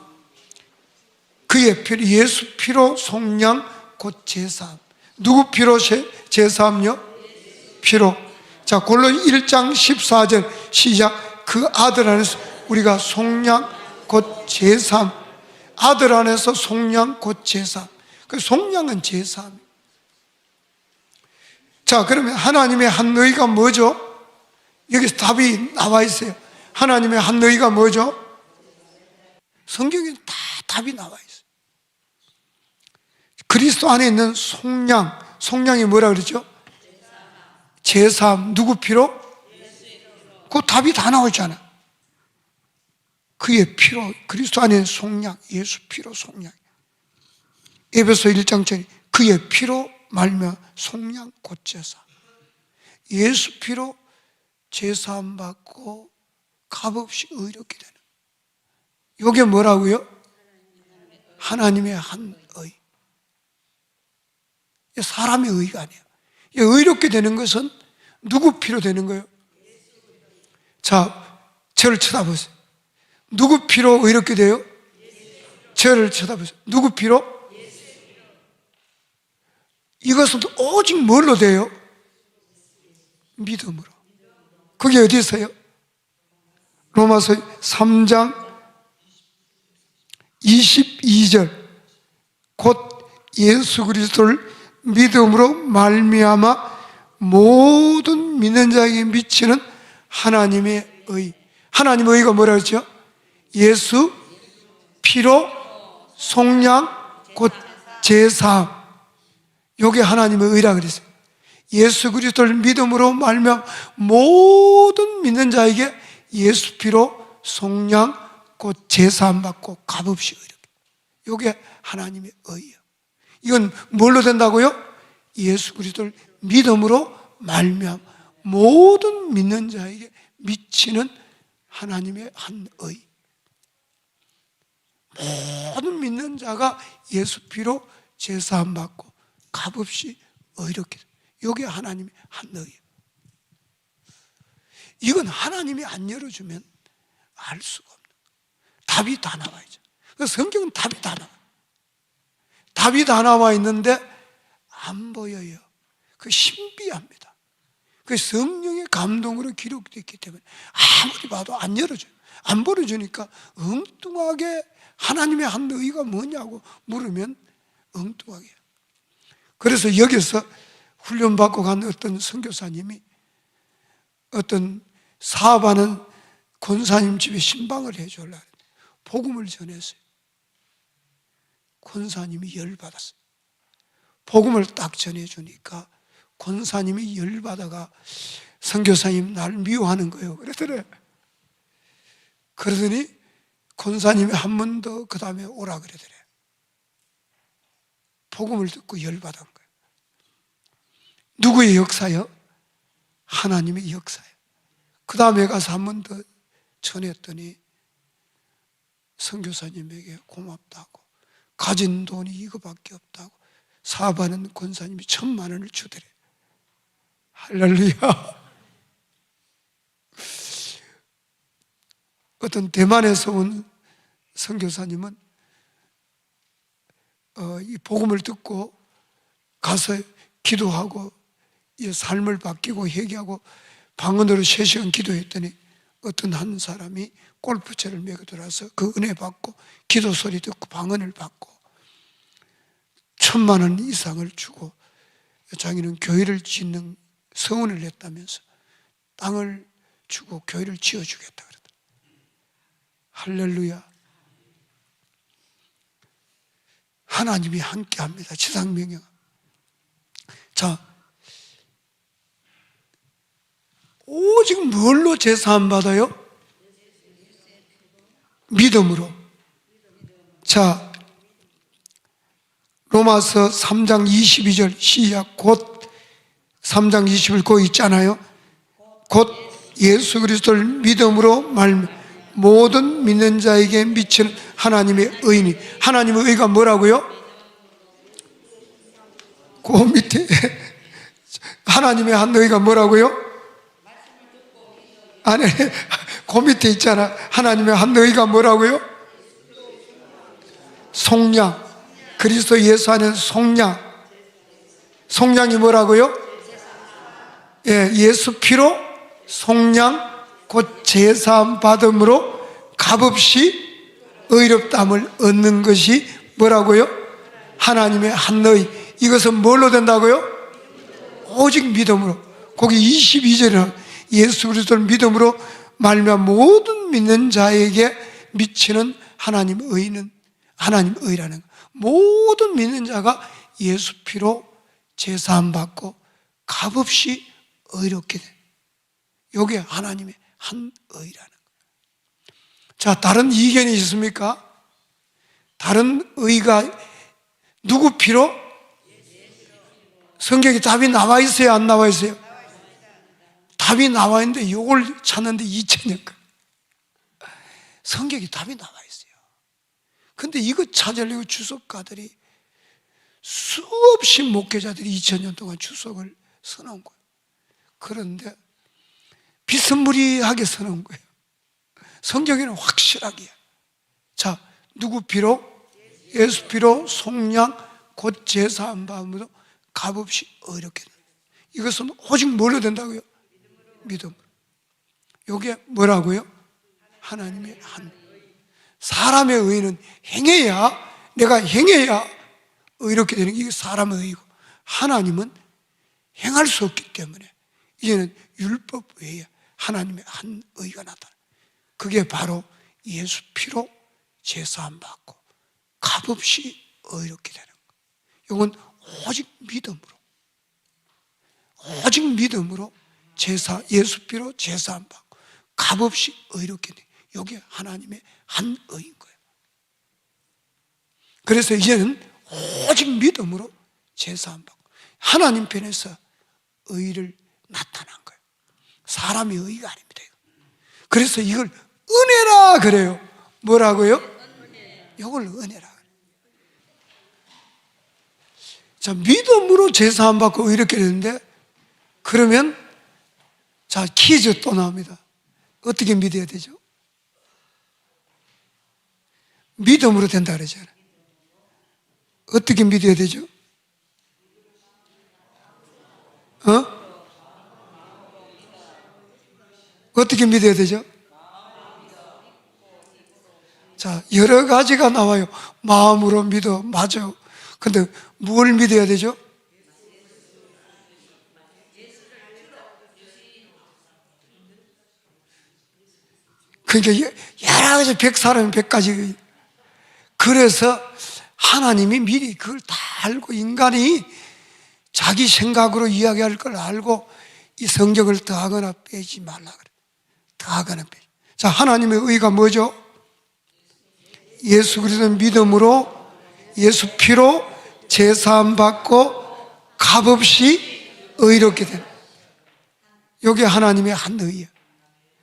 Speaker 1: 그의 피, 예수 피로 속량 곧 제사함. 누구 피로 제사함요? 피로. 자, 골로새 1장 14절 시작. 그 아들 안에서 우리가 속량 곧 제사함. 아들 안에서 속량 곧 제사함. 그 속량은 제사함. 자, 그러면 하나님의 한 의가 뭐죠? 여기서 답이 나와 있어요. 하나님의 한 의가 뭐죠? 성경에 다 답이 나와 있어요. 그리스도 안에 있는 속량, 속량이 뭐라 그러죠? 제사함. 누구 피로? 그 답이 다 나오잖아. 그의 피로, 그리스도 안에 있는 속량, 예수 피로 속량. 에베소 1장 전에 그의 피로 말며 속량 곧 제사. 예수 피로 제사함 받고 값없이 의롭게 되는. 이게 뭐라고요? 하나님의 한 의. 사람의 의가 아니에요. 의롭게 되는 것은 누구 피로 되는 거예요? 자, 저를 쳐다보세요. 누구 피로 의롭게 돼요? 저를 쳐다보세요. 누구 피로? 이것은 오직 뭘로 돼요? 믿음으로. 그게 어디 있어요? 로마서 3장 22절 곧 예수 그리스도를 믿음으로 말미암아 모든 믿는 자에게 미치는 하나님의 의. 하나님의 의가 뭐라 그랬죠? 예수 피로 속량 곧 제사함. 이게 하나님의 의라 그랬어요. 예수 그리스도를 믿음으로 말미암아 모든 믿는 자에게 예수 피로 속량 곧 제사함 받고 값없이 의롭게. 이게 하나님의 의예요. 이건 뭘로 된다고요? 예수 그리스도를 믿음으로 말미암아 모든 믿는 자에게 미치는 하나님의 한 의. 모든 믿는 자가 예수 피로 제사함 받고 값없이 의롭게. 이게 하나님의 한 의예요. 이건 하나님이 안 열어주면 알 수가 없는 거예요. 답이 다 나와 있죠. 성경은 답이 다 나와. 답이 다 나와 있는데 안 보여요. 그 신비합니다. 그 성령의 감동으로 기록되어 있기 때문에 아무리 봐도 안 열어줘요. 안 보여주니까 엉뚱하게 하나님의 한 의가 뭐냐고 물으면 엉뚱하게. 그래서 여기서 훈련받고 간 어떤 선교사님이 어떤 사업하는 권사님 집에 신방을 해주려고 복음을 전했어요. 권사님이 열받았어요. 복음을 딱 전해주니까 권사님이 열받아가 선교사님 날 미워하는 거예요. 그러더니 권사님이 한 번 더 그 다음에 오라 그러더래요. 복음을 듣고 열받은 거예요. 누구의 역사요? 하나님의 역사예요. 그 다음에 가서 한 번 더 전했더니 선교사님에게 고맙다고, 가진 돈이 이거밖에 없다고 사업하는 권사님이 1,000만 원을 주더래. 할렐루야. 어떤 대만에서 온 선교사님은 이 복음을 듣고 가서 기도하고 이 삶을 바뀌고 회개하고 방언으로 3시간 기도했더니 어떤 한 사람이 골프채를 메고 들어와서 그 은혜 받고 기도 소리 듣고 방언을 받고 1,000만 원 이상을 주고 자기는 교회를 짓는 서원을 냈다면서 땅을 주고 교회를 지어주겠다 그러더라. 할렐루야. 하나님이 함께합니다. 지상명령. 자, 오직 뭘로 제사함 받아요? 믿음으로. 자, 로마서 3장 22절 시작. 곧 3장 20일 곧 있잖아요. 곧 예수 그리스도를 믿음으로 말미 모든 믿는 자에게 미치는 하나님의 의니. 하나님의 의가 뭐라고요? 그 밑에 하나님의 한 의가 뭐라고요? 아니, 그 밑에 있잖아. 하나님의 한 의가 뭐라고요? 속량. 그리스도 예수 안에 속량. 속량이 뭐라고요? 예, 예수 피로 속량 곧 제사함 받음으로 값없이 의롭다함을 얻는 것이 뭐라고요? 하나님의 한 의. 이것은 뭘로 된다고요? 오직 믿음으로. 거기 22절에는 예수 그리스도를 믿음으로 말미암아 모든 믿는 자에게 미치는 하나님의 의는 하나님의 의라는 거. 모든 믿는 자가 예수 피로 제사함 받고 값없이 의롭게 돼. 이게 하나님의 한 의라는 거예요. 자, 다른 이견이 있습니까? 다른 의가 누구 피로? 성경에 답이 나와 있어요? 안 나와 있어요? 답이 나와 있는데 이걸 찾는데 2000년. 성경에 답이 나와 있어요. 근데 이거 찾으려고 주석가들이 수없이 목회자들이 2000년 동안 주석을 써놓은 거예요. 그런데 비스무리하게 써놓은 거예요. 성경에는 확실하게. 자, 누구 피로? 예수 피로 속량 곧 제사함 받음으로 값없이 의롭게 된다. 이것은 오직 뭘로 된다고요? 믿음으로. 이게 뭐라고요? 하나님의 한. 사람의 의는 행해야, 내가 행해야 의롭게 되는 게 이게 사람의 의고, 하나님은 행할 수 없기 때문에 이제는 율법 외에 하나님의 한 의가 나타나. 그게 바로 예수 피로 제사함 받고 값없이 의롭게 되는 거. 이건 오직 믿음으로, 오직 믿음으로 제사, 예수 피로 제사함 받고 값없이 의롭게 돼. 이게 하나님의 한 의인 거예요. 그래서 이제는 오직 믿음으로 제사함 받고 하나님 편에서 의를 나타난 거예요. 사람의 의가 아닙니다. 그래서 이걸 은혜라 그래요. 뭐라고요? 이걸 은혜라 그래요. 자, 믿음으로 제사함 받고 이렇게 되는데, 그러면 자, 퀴즈 또 나옵니다. 어떻게 믿어야 되죠? 믿음으로 된다 그러잖아요. 어떻게 믿어야 되죠? 어떻게 믿어야 되죠? 자, 여러 가지가 나와요. 마음으로 믿어. 맞아요. 근데 뭘 믿어야 되죠? 그러니까 여러 가지 100사람이 100가지. 그래서 하나님이 미리 그걸 다 알고 인간이 자기 생각으로 이야기할 걸 알고 이 성경을 더하거나 빼지 말라 그래. 더하거나 빼지. 자, 하나님의 의가 뭐죠? 예수 그리스도 믿음으로 예수 피로 제사함 받고 값없이 의롭게 되는. 이게 하나님의 한 의야.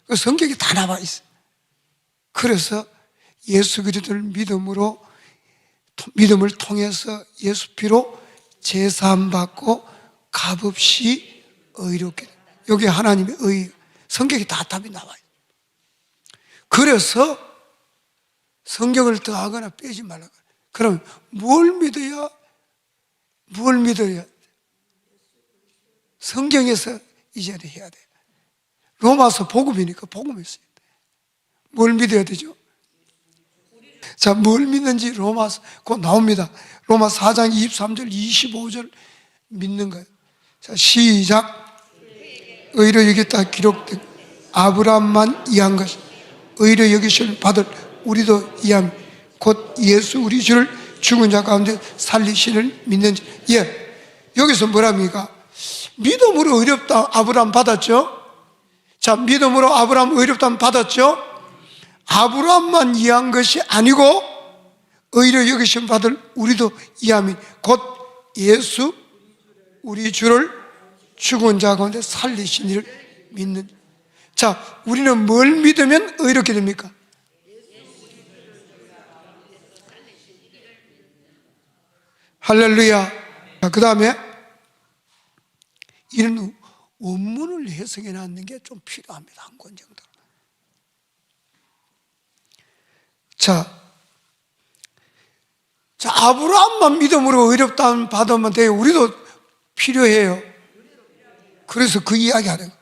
Speaker 1: 그 성경에 다 나와 있어. 그래서 예수 그리스도를 믿음을 통해서 예수 피로 제사함 받고 값없이 의롭게 돼. 여기 하나님의 의, 성경에 다 답이 나와요. 그래서 성경을 더하거나 빼지 말라고. 그럼 뭘 믿어야 성경에서 이제는 해야 돼. 로마서 복음이니까 복음에서 해야 돼. 뭘 믿어야 되죠? 자, 뭘 믿는지 로마서 곧 나옵니다. 로마 4장 23절 25절 믿는 거예요. 자, 시작. 의로 여겼다 기록된 아브라함만 이한 것이 의로 여기실 받을 우리도 이함. 곧 예수 우리 주를 죽은 자 가운데 살리시를 믿는지. 예, 여기서 뭐랍니까? 믿음으로 의롭다 아브라함 받았죠? 자, 믿음으로 아브라함 의롭다함 받았죠? 아브라함만 이해한 것이 아니고 의로 여기심 받을 우리도 이해하면 곧 예수 우리 주를 죽은 자 가운데 살리신 이를 믿는. 자, 우리는 뭘 믿으면 의롭게 됩니까? 할렐루야. 그 다음에 이런 원문을 해석해 놨는 게 좀 필요합니다. 한 권 정도. 자, 아브라함만 믿음으로 의롭다함 받으면 돼요. 우리도 필요해요. 그래서 그 이야기 하는 거예요.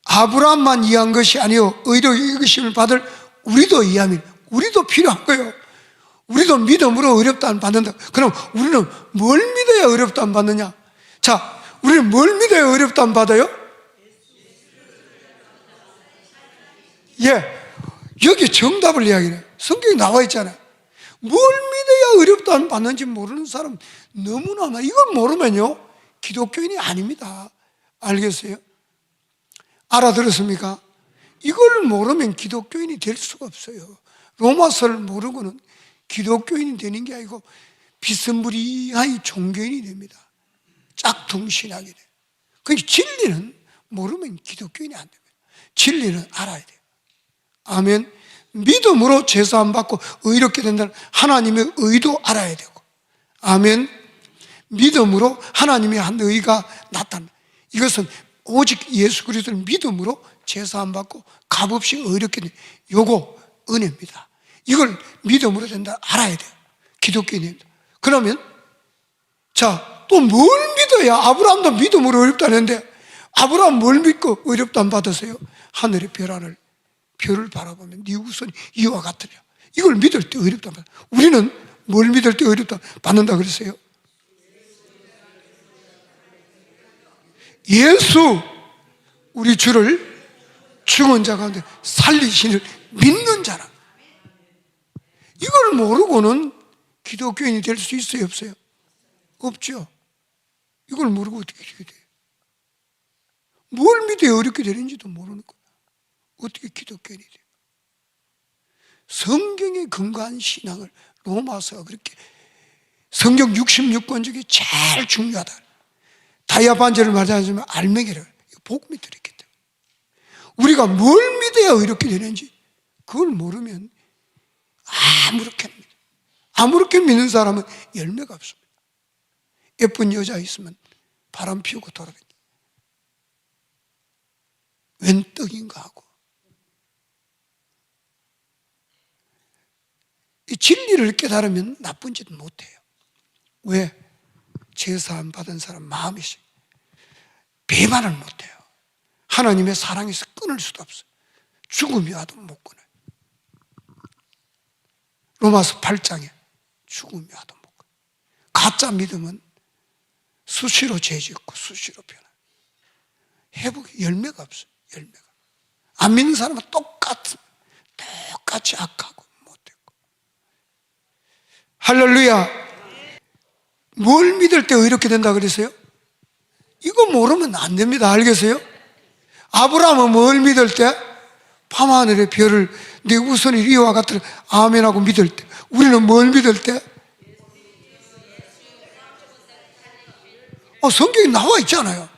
Speaker 1: 아브라함만 이해한 것이 아니요 의로 여기심을 받을 우리도 이해하면 우리도 필요한 거예요. 우리도 믿음으로 의롭다함 받는다. 그럼 우리는 뭘 믿어야 의롭다함 받느냐? 자, 우리는 뭘 믿어야 의롭다함 받아요? 예, 여기 정답을 이야기해요. 성경에 나와 있잖아요. 뭘 믿어야 의롭다함 받는지 모르는 사람 너무나 많아요. 이걸 모르면요 기독교인이 아닙니다. 알겠어요? 알아들었습니까? 이걸 모르면 기독교인이 될 수가 없어요. 로마서를 모르고는 기독교인이 되는 게 아니고 비스무리하게 종교인이 됩니다. 짝퉁신학이 돼요. 그러니까 진리는 모르면 기독교인이 안 됩니다. 진리는 알아야 돼요. 아멘. 믿음으로 제사함 받고 의롭게 된다는 하나님의 의도 알아야 되고, 아멘. 믿음으로 하나님의 한 의가 나타난다. 이것은 오직 예수 그리스도를 믿음으로 제사함 받고 값없이 의롭게 된다. 요거 은혜입니다. 이걸 믿음으로 된다 알아야 돼요. 기독교인입니다. 그러면 자, 또 뭘 믿어야? 아브라함도 믿음으로 의롭다는데 아브라함 뭘 믿고 의롭다함 받았어요? 하늘의 별 하늘 별을 바라보면 네 후손이 이와 같으려. 이걸 믿을 때 의롭다함 받아. 우리는 뭘 믿을 때 의롭다함 받는다 그랬어요? 예수 우리 주를 죽은 자 가운데 살리신을 믿는 자라. 이걸 모르고는 기독교인이 될 수 있어요, 없어요? 없죠. 이걸 모르고 어떻게 돼요? 뭘 믿어야 어렵게 되는지도 모르는 거예요. 어떻게 기독교인이 돼요? 성경에 근거한 신앙을 로마서가 그렇게 성경 66권 중에 제일 중요하다. 다이아 반지를 말하자면 알맹이를 복음이 들었기 때문에 우리가 뭘 믿어야 이렇게 되는지 그걸 모르면 아무렇게 믿는 사람은 열매가 없습니다. 예쁜 여자 있으면 바람 피우고 돌아다니고 웬 떡인가 하고 이 진리를 깨달으면 나쁜 짓 못해요. 왜? 제사함 받은 사람 마음이 배반을 못해요. 하나님의 사랑에서 끊을 수도 없어요. 죽음이 와도 못 끊어요. 로마서 8장에 죽음이 와도 못 끊어요. 가짜 믿음은 수시로 죄짓고 수시로 변화요. 회복의 열매가 없어요. 열매가. 안 믿는 사람은 똑같이 악하고 못되고. 할렐루야. 뭘 믿을 때 의롭게 된다 그랬어요? 이거 모르면 안 됩니다. 알겠어요? 아브라함은 뭘 믿을 때? 밤하늘의 별을 내 우선이 이와 같으라 아멘하고 믿을 때. 우리는 뭘 믿을 때? 성경에 나와 있잖아요.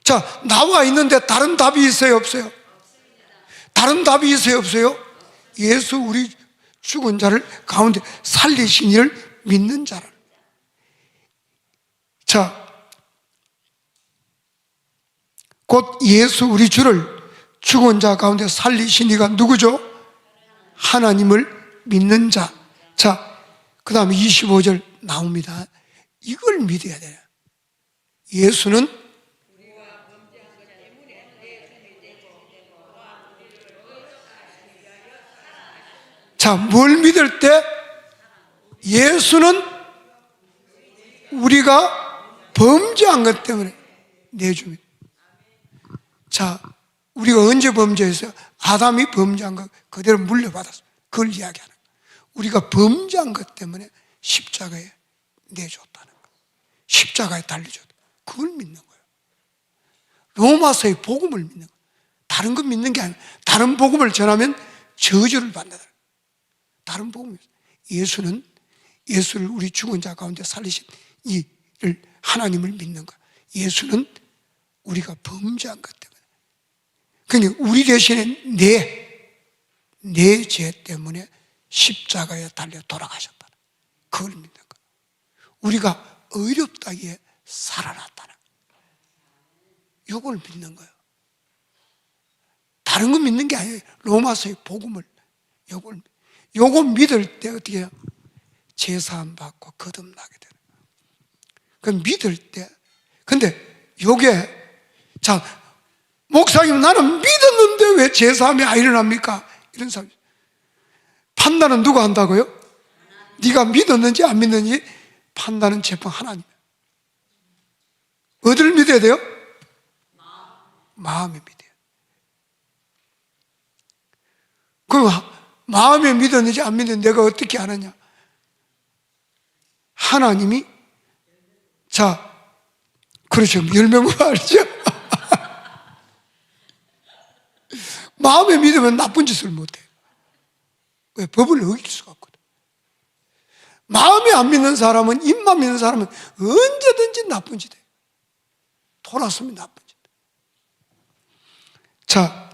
Speaker 1: 자, 나와 있는데 다른 답이 있어요, 없어요? 다른 답이 있어요, 없어요? 예수 우리 죽은 자를 가운데 살리신 이를 믿는 자라. 자, 곧 예수 우리 주를 죽은 자 가운데 살리신 이가 누구죠? 하나님을 믿는 자. 자, 그 다음에 25절 나옵니다. 이걸 믿어야 돼요. 예수는 자, 뭘 믿을 때? 예수는 우리가 범죄한 것 때문에 내줍니다. 자, 우리가 언제 범죄했어요? 아담이 범죄한 것 그대로 물려받았어요. 그걸 이야기하는 거예요. 우리가 범죄한 것 때문에 십자가에 내줬다는 거예요. 십자가에 달려줬다. 그걸 믿는 거예요. 로마서의 복음을 믿는 거예요. 다른 거 믿는 게 아니에요. 다른 복음을 전하면 저주를 받는다. 다른 복음이에요. 예수를 우리 죽은 자 가운데 살리신 이를 하나님을 믿는 것. 예수는 우리가 범죄한 것 때문에, 그러니까 우리 대신에 내 죄 때문에 십자가에 달려 돌아가셨다. 그걸 믿는 것. 우리가 의롭다기에 살아났다는 이걸 믿는 거예요. 다른 거 믿는 게 아니에요. 로마서의 복음을 요거 믿을 때 어떻게 해요? 제사함 받고 거듭나게 되는 거예요. 그 믿을 때, 근데 요게, 자, 목사님 나는 믿었는데 왜 제사함이 안 일어납니까? 이런 사람. 판단은 누가 한다고요? 네가 믿었는지 안 믿는지 판단은 재판 하나님. 어디를 믿어야 돼요? 마음에 믿어요. 그 마음에 믿었는지 안 믿는지 내가 어떻게 아느냐? 하나님이, 자, 그렇죠. 열매가 알죠? 마음에 믿으면 나쁜 짓을 못해요. 왜? 법을 어길 수가 없거든. 마음에 안 믿는 사람은, 입만 믿는 사람은 언제든지 나쁜 짓 해요. 돌았으면 나쁜 짓. 자,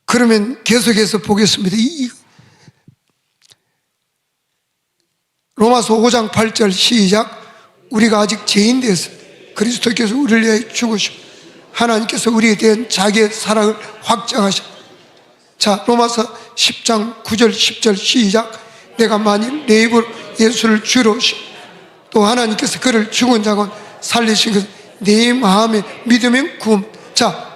Speaker 1: 그러면 계속해서 보겠습니다. 로마서 5장 8절 시작. 우리가 아직 죄인 되었을 때 그리스도께서 우리를 위해 죽으시고 하나님께서 우리에 대한 자기의 사랑을 확정하셨다. 자, 로마서 10장 9절 10절 시작. 내가 만일 내 입으로 예수를 주로 또 하나님께서 그를 죽은 자 가운데 살리신 것을 내 마음에 믿으면 구원. 자,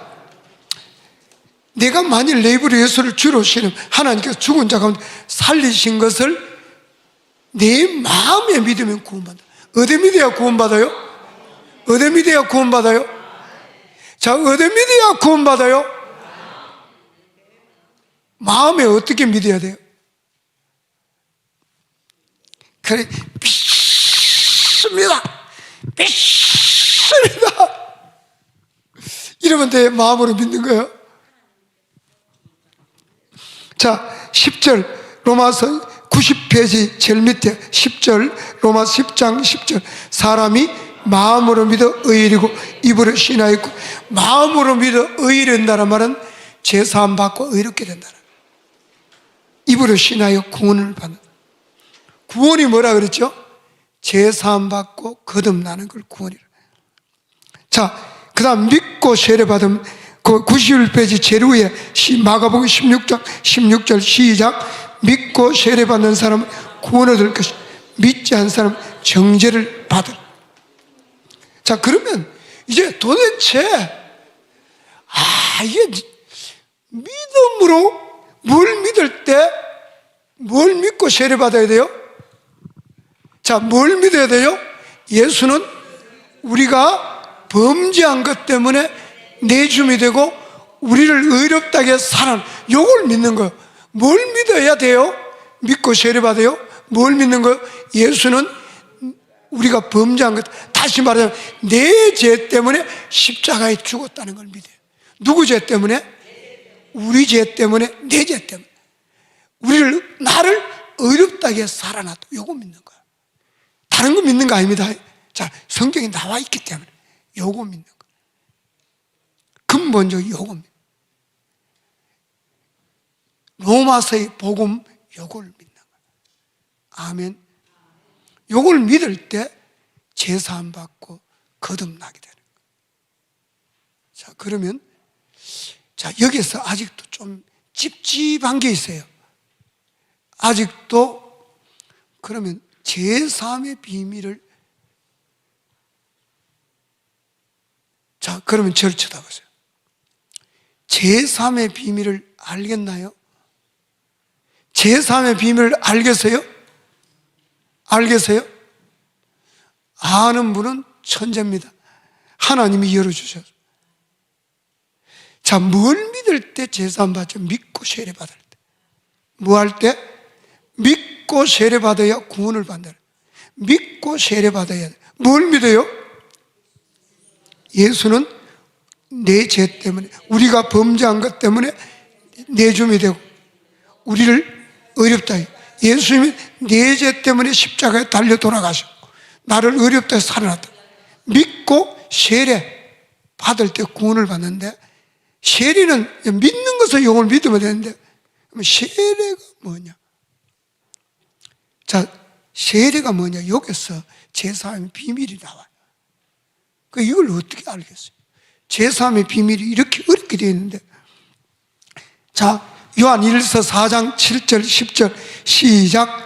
Speaker 1: 내가 만일 내 입으로 예수를 주로 시는 하나님께서 죽은 자 가운데 살리신 것을 내 마음에 믿으면 구원받아. 어디 믿어야 구원받아요? 어디 믿어야 구원받아요? 자, 어디 믿어야 구원받아요? 마음에 어떻게 믿어야 돼요? 그래, 믿습니다. 이러면 돼. 마음으로 믿는 거예요. 자, 10절 로마서 90페이지 제일 밑에 10절 로마서 10장 10절 사람이 마음으로 믿어 의인이고 입으로 신하였고. 마음으로 믿어 의인된다는 말은 제사함 받고 의롭게 된다는, 입으로 신하여 구원을 받는. 구원이 뭐라 그랬죠? 제사함 받고 거듭나는 걸 구원이라. 자, 그 다음 믿고 세례받으면 그 91페이지 제일 위에 마가복음 16장 16절 시작. 믿고 세례받는 사람은 구원을 얻을 것이고 믿지 않은 사람은 정죄를 받을. 자, 그러면 이제 도대체 이게 믿음으로 뭘 믿을 때 뭘 믿고 세례받아야 돼요? 자, 뭘 믿어야 돼요? 예수는 우리가 범죄한 것 때문에 내 주이 되고 우리를 의롭다게 살아난, 요걸 믿는 거예요. 뭘 믿어야 돼요? 믿고 세례받아요? 뭘 믿는 거예요? 예수는 우리가 범죄한 것, 다시 말하자면 내 죄 때문에 십자가에 죽었다는 걸 믿어요. 누구 죄 때문에? 우리 죄 때문에, 내 죄 때문에. 나를 의롭다게 살아났다. 요거 믿는 거야. 다른 거 믿는 거 아닙니다. 자, 성경에 나와 있기 때문에 요거 믿는 거야. 근본적으로 요거 믿는 거야. 로마서의 복음 요걸 믿는 거야. 아멘. 요걸 믿을 때 제사함 받고 거듭나게 되는 거야. 자, 그러면 자, 여기서 아직도 좀 찝찝한 게 있어요. 아직도 그러면 제사함의 비밀을, 자, 그러면 저를 쳐다보세요. 제사함의 비밀을 알겠나요? 제사함의 비밀을 알겠어요? 알겠어요? 아는 분은 천재입니다. 하나님이 열어주셔서. 자, 뭘 믿을 때 제사함 받죠? 믿고 세례 받을 때. 뭐 할 때? 믿고 세례 받아야 구원을 받는다. 믿고 세례 받아야 돼. 뭘 믿어요? 예수는 내 죄 때문에, 우리가 범죄한 것 때문에 내줌이 되고 우리를 어렵다. 예수님이 내 죄 때문에 십자가에 달려 돌아가셨고 나를 어렵다 해서 살아났다. 믿고 세례 받을 때 구원을 받는데, 세례는 믿는 것을 영을 믿으면 되는데, 그럼 세례가 뭐냐? 자, 세례가 뭐냐? 여기서 제사함의 비밀이 나와요. 이걸 어떻게 알겠어요? 제사함의 비밀이 이렇게 어렵게 되어 있는데, 자, 요한 1서 4장 7절 10절 시작.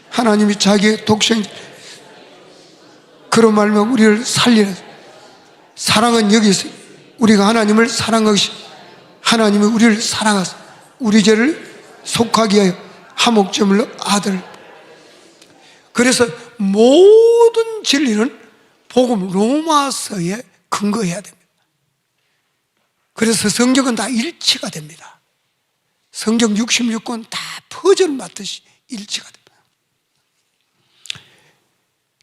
Speaker 1: 하나님이 자기의 독생, 그런 말면 우리를 살리는, 사랑은 여기 있어요. 우리가 하나님을 사랑하시, 하나님이 우리를 사랑하사 우리 죄를 속하기 위하여 한 목적으로 아들. 그래서 모든 진리는 복음 로마서에 근거해야 됩니다. 그래서 성경은 다 일치가 됩니다. 성경 66권 다 퍼즐 맞듯이 일치가 됩니다.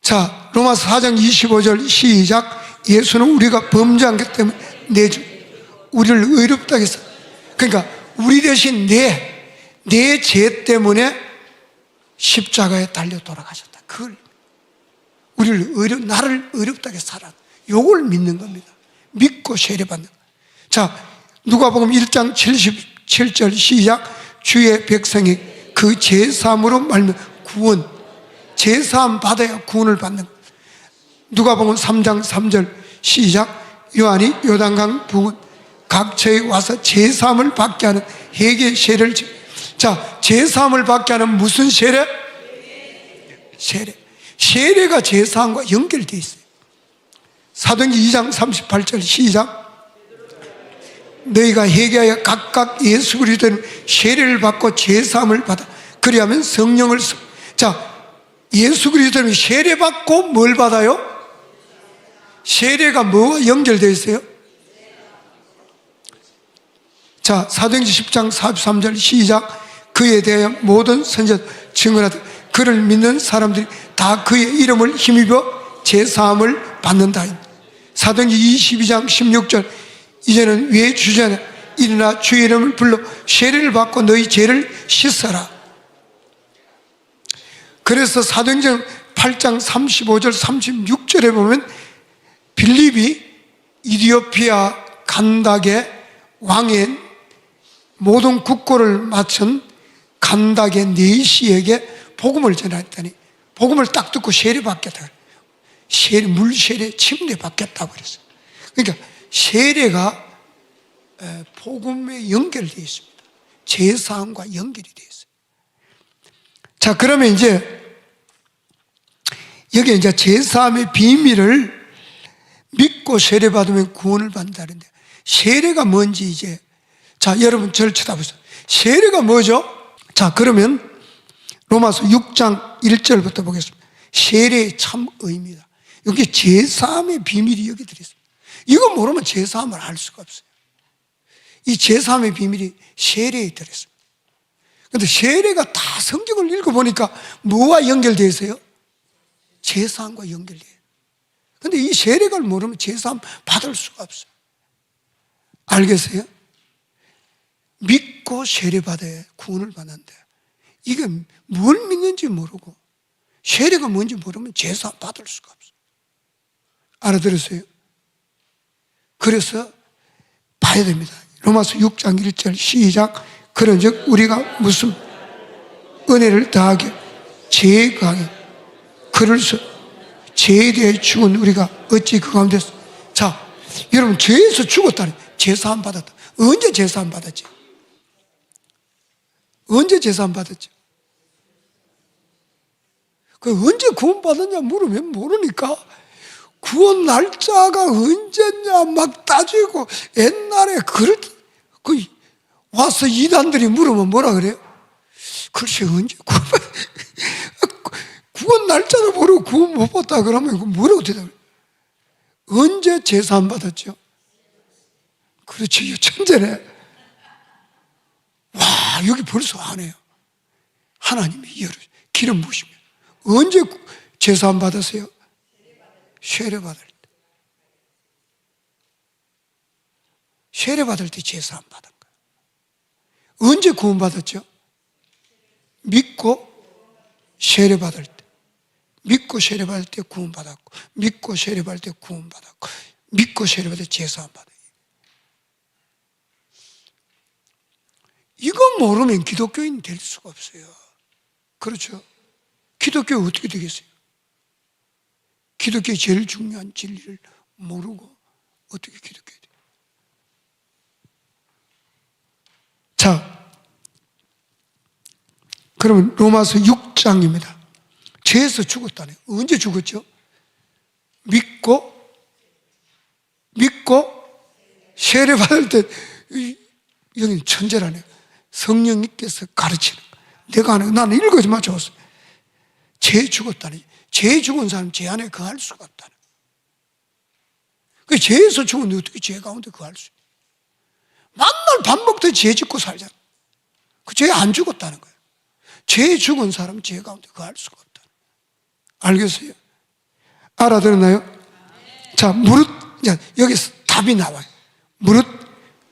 Speaker 1: 자, 로마서 4장 25절 시작. 예수는 우리가 범죄한 것 때문에 내주, 우리를 의롭다 해서, 그러니까 우리 대신 내 죄 때문에 십자가에 달려 돌아가셨다. 그걸 우리를 나를 의롭다게 살아. 요걸 믿는 겁니다. 믿고 세례받는. 자, 누가복음 1장 77절 시작. 주의 백성이 그 제사함으로 말며 구원, 제사함 받아야 구원을 받는. 누가복음 3장 3절 시작. 요한이 요단강 부근 각처에 와서 제사함을 받게 하는 회개 세례를. 자, 제사함을 받게 하는 무슨 세례? 세례가 제사함과 연결되어 있어요. 사도행전 2장 38절 시작. 너희가 회개하여 각각 예수 그리스도의 세례를 받고 제사함을 받아 그리하면 성령을. 자, 예수 그리스도는 세례 받고 뭘 받아요? 세례가 뭐와 연결되어 있어요? 자, 사도행전 10장 43절 시작. 그에 대하여 모든 선지자 증언하되 그를 믿는 사람들이 다 그의 이름을 힘입어 제사함을 받는다. 사도행전 22장 16절 이제는 왜 주저하냐 일어나 주의 이름을 불러 세례를 받고 너희 죄를 씻어라. 그래서 사도행전 8장 35절 36절에 보면 빌립이 이디오피아 간닥의 왕의 모든 국고를 맡은 간닥의 네시에게 복음을 전했더니 복음을 딱 듣고 세례 받겠다. 물 세례 침례 받겠다고 그랬어요. 그러니까 세례가 복음에 연결되어 있습니다. 제사함과 연결이 되어 있어요. 자, 그러면 이제 여기 이제 제사함의 비밀을 믿고 세례 받으면 구원을 받는다는데, 세례가 뭔지 이제, 자, 여러분 저를 쳐다보세요. 세례가 뭐죠? 자, 그러면 로마서 6장 1절부터 보겠습니다. 세례의 참 의미다. 여기 제사함의 비밀이 여기 들어있습니다. 이거 모르면 제사함을 알 수가 없어요. 이 제사함의 비밀이 세례에 들어있습니다. 그런데 세례가 다 성경을 읽어보니까 뭐와 연결되어 있어요? 제사함과 연결돼요. 그런데 이 세례를 모르면 제사함 받을 수가 없어요. 알겠어요? 믿고 세례 받아야 구원을 받는데, 이게 뭘 믿는지 모르고 세례가 뭔지 모르면 제사함 받을 수가 없어요. 알아들으세요? 그래서 봐야 됩니다. 로마서 6장 1절 시작. 그런즉 우리가 무슨 은혜를 더하게 죄에 가하게 그럴서 죄에 대해 죽은 우리가 어찌 그 가운데서. 자, 여러분 죄에서 죽었다니 제사함 받았다. 언제 제사함 받았지? 언제 제사함 받았지? 그 언제 구원 받았냐 물으면 모르니까 구원 날짜가 언제냐 막 따지고, 옛날에 그 와서 이단들이 물으면 뭐라 그래요? 글쎄 언제 구원 날짜도 모르고 구원 못 받다 그러면 뭐라고 대답해요? 언제 제사 안 받았죠? 그렇지, 천재네. 와, 여기 벌써 하네요. 하나님이 열어 기름 부으시면 언제 제사 안 받았어요? 세례 받을 때. 세례 받을 때 제사 안 받은 거예요. 언제 구원 받았죠? 믿고 세례 받을 때. 믿고 세례 받을 때 구원 받았고, 믿고 세례 받을 때 구원 받았고, 믿고 세례 받을 때 제사 안 받아요. 이거 모르면 기독교인 될 수가 없어요. 그렇죠? 기독교 어떻게 되겠어요? 기독교의 제일 중요한 진리를 모르고 어떻게 기독교에 돼요? 자, 그러면 로마서 6장입니다. 죄에서 죽었다네요. 언제 죽었죠? 믿고 세례 받을 때, 여기는 천재라네요. 성령님께서 가르치는 거. 내가 하는 거. 나는 읽어지만 좋았어요. 죄 죽었다니. 죄 죽은 사람 죄 안에 거할 수가 없다는. 그 죄에서 죽었는데 어떻게 죄 가운데 거할 수 있어요? 만날 밥 먹듯이 죄 짓고 살잖아. 그 죄 안 죽었다는 거예요. 죄 죽은 사람은 죄 가운데 거할 수가 없다. 알겠어요? 알아들었나요? 자, 무릇, 여기서 답이 나와요. 무릇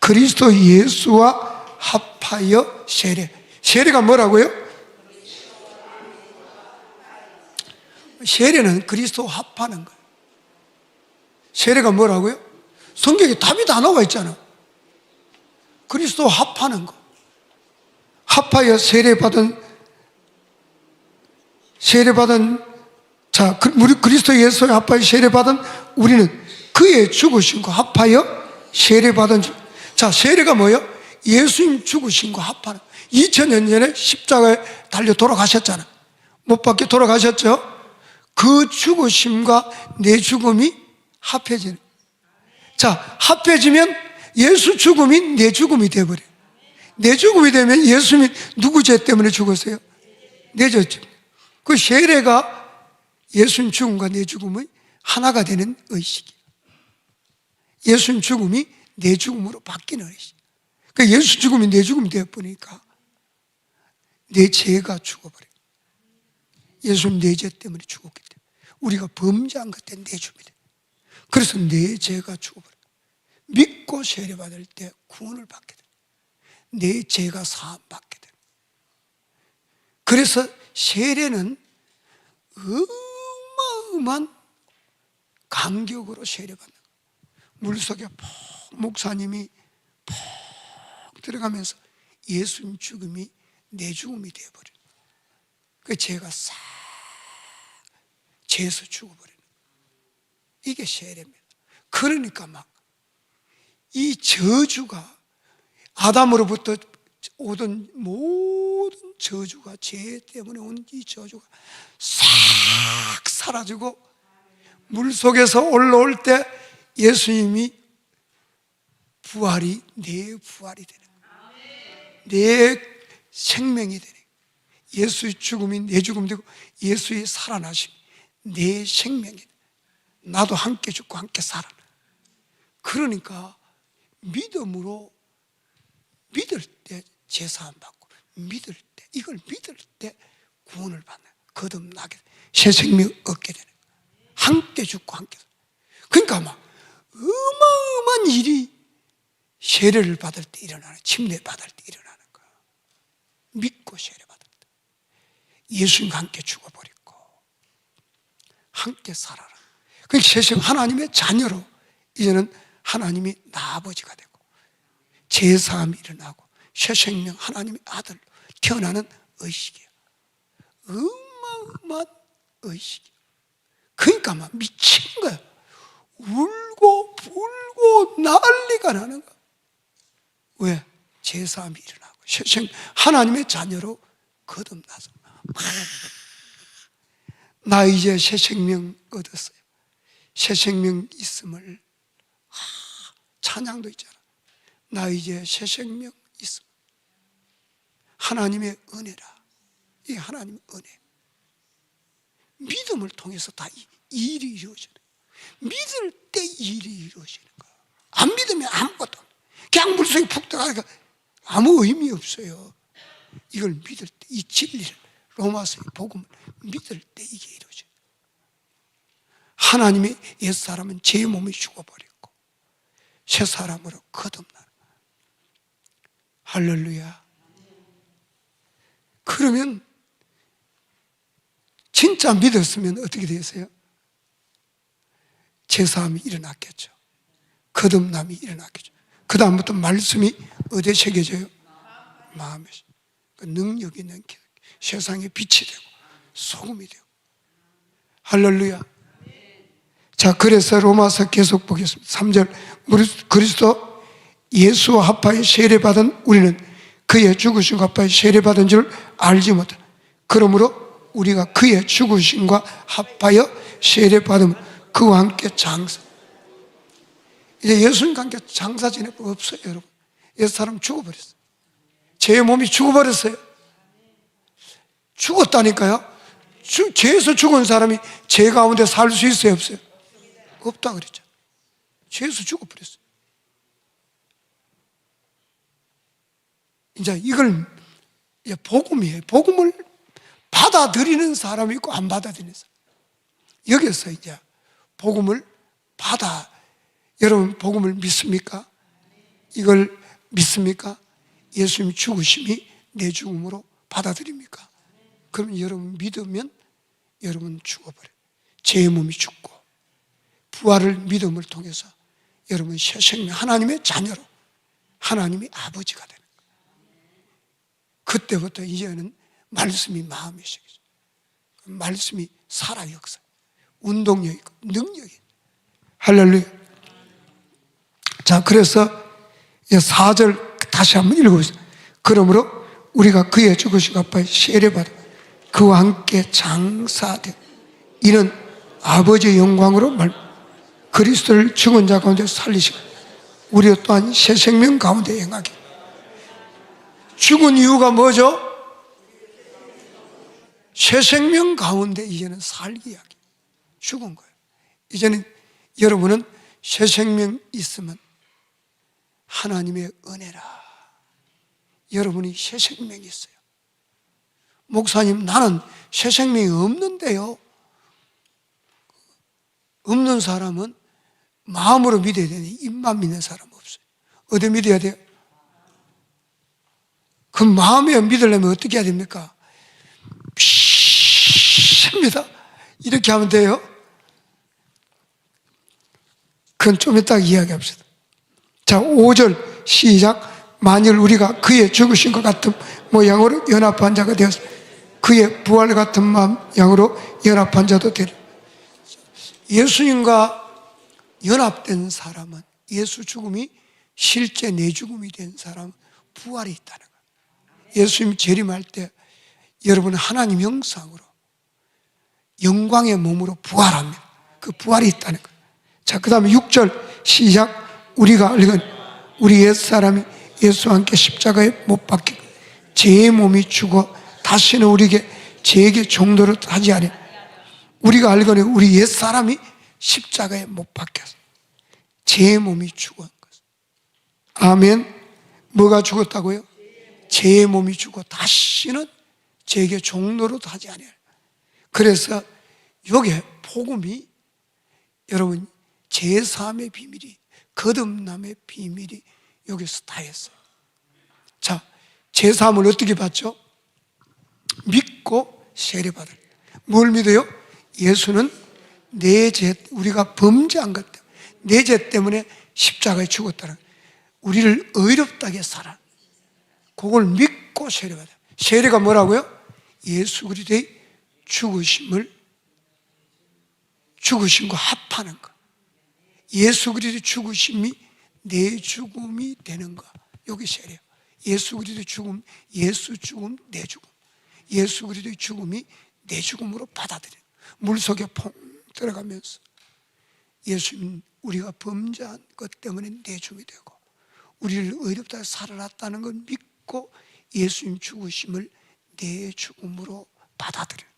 Speaker 1: 그리스도 예수와 합하여 세례. 세례가 뭐라고요? 세례는 그리스도 합하는 거예요. 세례가 뭐라고요? 성경에 답이 다 나와 있잖아. 그리스도 합하는 거. 합하여 세례받은, 자, 우리 그리스도 예수에 합하여 세례받은 우리는 그의 죽으신 거 합하여 세례받은. 자, 세례가 뭐예요? 예수님 죽으신 거 합하는. 2000년 전에 십자가에 달려 돌아가셨잖아. 못 박혀 돌아가셨죠? 그 죽으심과 내 죽음이 합해지는. 자, 합해지면 예수 죽음이 내 죽음이 되어버려요. 내 죽음이 되면 예수님이 누구 죄 때문에 죽었어요? 내 죄 때문에. 그 세례가 예수님 죽음과 내 죽음이 하나가 되는 의식이에요. 예수님 죽음이 내 죽음으로 바뀌는 의식. 그러니까 예수 죽음이 내 죽음이 되어버리니까 내 죄가 죽어버려요. 예수님 내 죄 때문에 죽었기 때문에. 우리가 범죄한 것 때문에 내 죽음이 돼요. 그래서 내 죄가 죽어버려요. 믿고 세례받을 때 구원을 받게 돼요. 내 죄가 사함받게 돼요. 그래서 세례는 어마어마한 간격으로 세례받는 거예요. 물속에 목사님이 푹 들어가면서 예수님 죽음이 내 죽음이 되어버려요. 그 죄가 싹 죄에서 죽어버리는 거예요. 이게 세례입니다. 그러니까 막 이 저주가 아담으로부터 오던 모든 저주가, 죄 때문에 온 이 저주가 싹 사라지고 물속에서 올라올 때 예수님이 부활이 내 부활이 되는 거예요. 내 생명이 되는 거예요. 예수의 죽음이 내 죽음이 되고 예수의 살아나심이 내 생명이 돼요. 나도 함께 죽고 함께 살아나. 그러니까 믿음으로 믿을 때 제사함 받고, 믿을 때, 이걸 믿을 때 구원을 받는, 거듭나게 새 생명 얻게 되는 거예요. 함께 죽고 함께. 그러니까 막 어마어마한 일이 세례를 받을 때 일어나는, 침례 받을 때 일어나는 거예요. 믿고 세례 받을 때 예수님과 함께 죽어버리고 함께 살아라. 그러니까 세상 하나님의 자녀로 이제는 하나님이 나 아버지가 되고 제사함이 일어나고 새 생명 하나님의 아들로 태어나는 의식이에요. 어마어마한 의식이에요. 그러니까 막 미친 거예요. 울고 불고 난리가 나는 거예요. 왜? 제사함이 일어나고 새 생명 하나님의 자녀로 거듭나서 나 이제 새 생명 얻었어요. 새 생명 있음을 찬양도 있잖아. 나 이제 새 생명 있음. 하나님의 은혜라. 이 하나님의 은혜. 믿음을 통해서 다 이 일이 이루어져요. 믿을 때 일이 이루어지는 거예요. 안 믿으면 아무것도 없어요. 그냥 물속에 푹 들어가니까 아무 의미 없어요. 이걸 믿을 때, 이 진리를, 로마서의 복음을 믿을 때 이게 이루어져요. 하나님의 옛사람은 제 몸이 죽어버렸고 새 사람으로 거듭나는 거예요. 할렐루야. 그러면 진짜 믿었으면 어떻게 되겠어요? 제사함이 일어났겠죠. 거듭남이 일어났겠죠. 그 다음부터 말씀이 어디에 새겨져요? 마음에. 그 능력이 있는 세상에 빛이 되고 소금이 되고. 할렐루야. 자, 그래서 로마서 계속 보겠습니다. 3절. 그리스도 예수와 합하여 세례받은 우리는 그의 죽으심과 합하여 세례받은 줄 알지 못하다. 그러므로 우리가 그의 죽으심과 합하여 세례받으면 그와 함께 장사. 이제 예수님과 함께 장사 지낼 거 없어요, 여러분. 옛사람 죽어버렸어요. 제 몸이 죽어버렸어요. 죽었다니까요. 죄에서 죽은 사람이 죄 가운데 살 수 있어요, 없어요? 없다 그랬죠. 죄에서 죽어버렸어요. 이제 이걸 복음이에요. 복음을 받아들이는 사람이 있고 안 받아들이는 사람. 여기서 이제 복음을 여러분 복음을 믿습니까? 이걸 믿습니까? 예수님이 죽으심이 내 죽음으로 받아들입니까? 그럼 여러분 믿으면 여러분 죽어버려요. 제 몸이 죽고 부활을 믿음을 통해서 여러분 새 생명, 하나님의 자녀로 하나님의 아버지가 되는 거예요. 그때부터 이제는 말씀이 마음에 새겨져요. 말씀이 살아 역사, 운동력이 있고 능력이 있고. 할렐루야. 자, 그래서 4절 다시 한번 읽어보세요. 그러므로 우리가 그의 죽으심과 합하여 세례받아 그와 함께 장사되고 이는 아버지의 영광으로 그리스도를 죽은 자 가운데 살리시고 우리 또한 새 생명 가운데 행하게. 죽은 이유가 뭐죠? 새 생명 가운데 이제는 살게 하게. 죽은 거예요. 이제는 여러분은 새 생명 있으면 하나님의 은혜라. 여러분이 새 생명이 있어요. 목사님, 나는 새 생명이 없는데요. 없는 사람은 마음으로 믿어야 되니 입만 믿는 사람은 없어요. 어디 믿어야 돼요? 그 마음에 믿으려면 어떻게 해야 됩니까? 믿습니다. 이렇게 하면 돼요. 그건 좀 이따 이야기합시다. 자, 5절 시작. 만일 우리가 그의 죽으신 것 같은 모양으로 연합한 자가 되어서 그의 부활 같은 마음 양으로 연합한 자도 되리. 예수님과 연합된 사람은, 예수 죽음이 실제 내 죽음이 된 사람은 부활이 있다는 거예요. 예수님 재림할 때 여러분은 하나님 형상으로 영광의 몸으로 부활합니다. 그 부활이 있다는 거예요. 자, 그 다음에 6절 시작. 우리가 알건 우리 옛사람이 예수와 함께 십자가에 못 박히고 제 몸이 죽어 다시는 우리에게 제게 종도를 하지 아니. 우리가 알거니 우리 옛사람이 십자가에 못 박혀서 제 몸이 죽은 것. 아멘. 뭐가 죽었다고요? 제 몸이 죽어 다시는 제게 종도를 하지 아니. 그래서 여기에 복음이 여러분 제사함의 비밀이, 거듭남의 비밀이 여기서 다 했어요. 자, 제사함을 어떻게 받죠? 믿고 세례받을. 뭘 믿어요? 예수는 내 죄, 우리가 범죄한 것 때문에, 내 죄 때문에 십자가에 죽었다는, 우리를 의롭다게 살아. 그걸 믿고 세례받아요. 세례가 뭐라고요? 예수 그리스도의 죽으심과 합하는 것. 예수 그리스도의 죽으심이 내 죽음이 되는 것. 여기 세례. 예수 그리스도의 죽음, 예수 죽음, 내 죽음. 예수 그리스도의 죽음이 내 죽음으로 받아들여요. 물속에 퐁 들어가면서 예수님, 우리가 범죄한 것 때문에 내 죽음이 되고 우리를 의롭다 살아났다는 걸 믿고 예수님 죽으심을 내 죽음으로 받아들여요.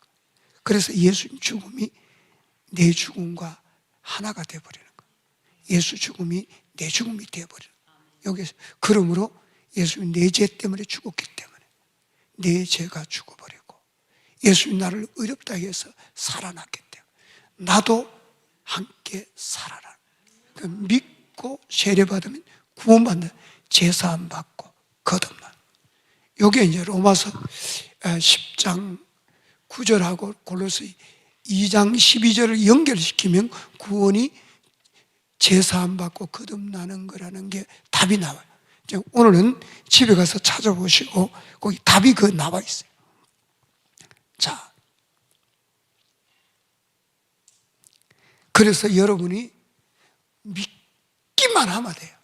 Speaker 1: 그래서 예수님 죽음이 내 죽음과 하나가 되어버리는 거예요. 예수 죽음이 내 죽음이 되어버리는 거예요. 여기서 그러므로 예수님이 내 죄 때문에 죽었기 때문에 내 죄가 죽어버리고 예수님이 나를 의롭다 해서 살아났기 때문에 나도 함께 살아라. 믿고 세례받으면 구원받는, 제사함 받고 거듭나. 요게 이제 로마서 10장 9절하고 골로새 2장 12절을 연결시키면 구원이 제사함 받고 거듭나는 거라는 게 답이 나와요. 오늘은 집에 가서 찾아보시고 거기 답이 나와 있어요. 자, 그래서 여러분이 믿기만 하면 돼요.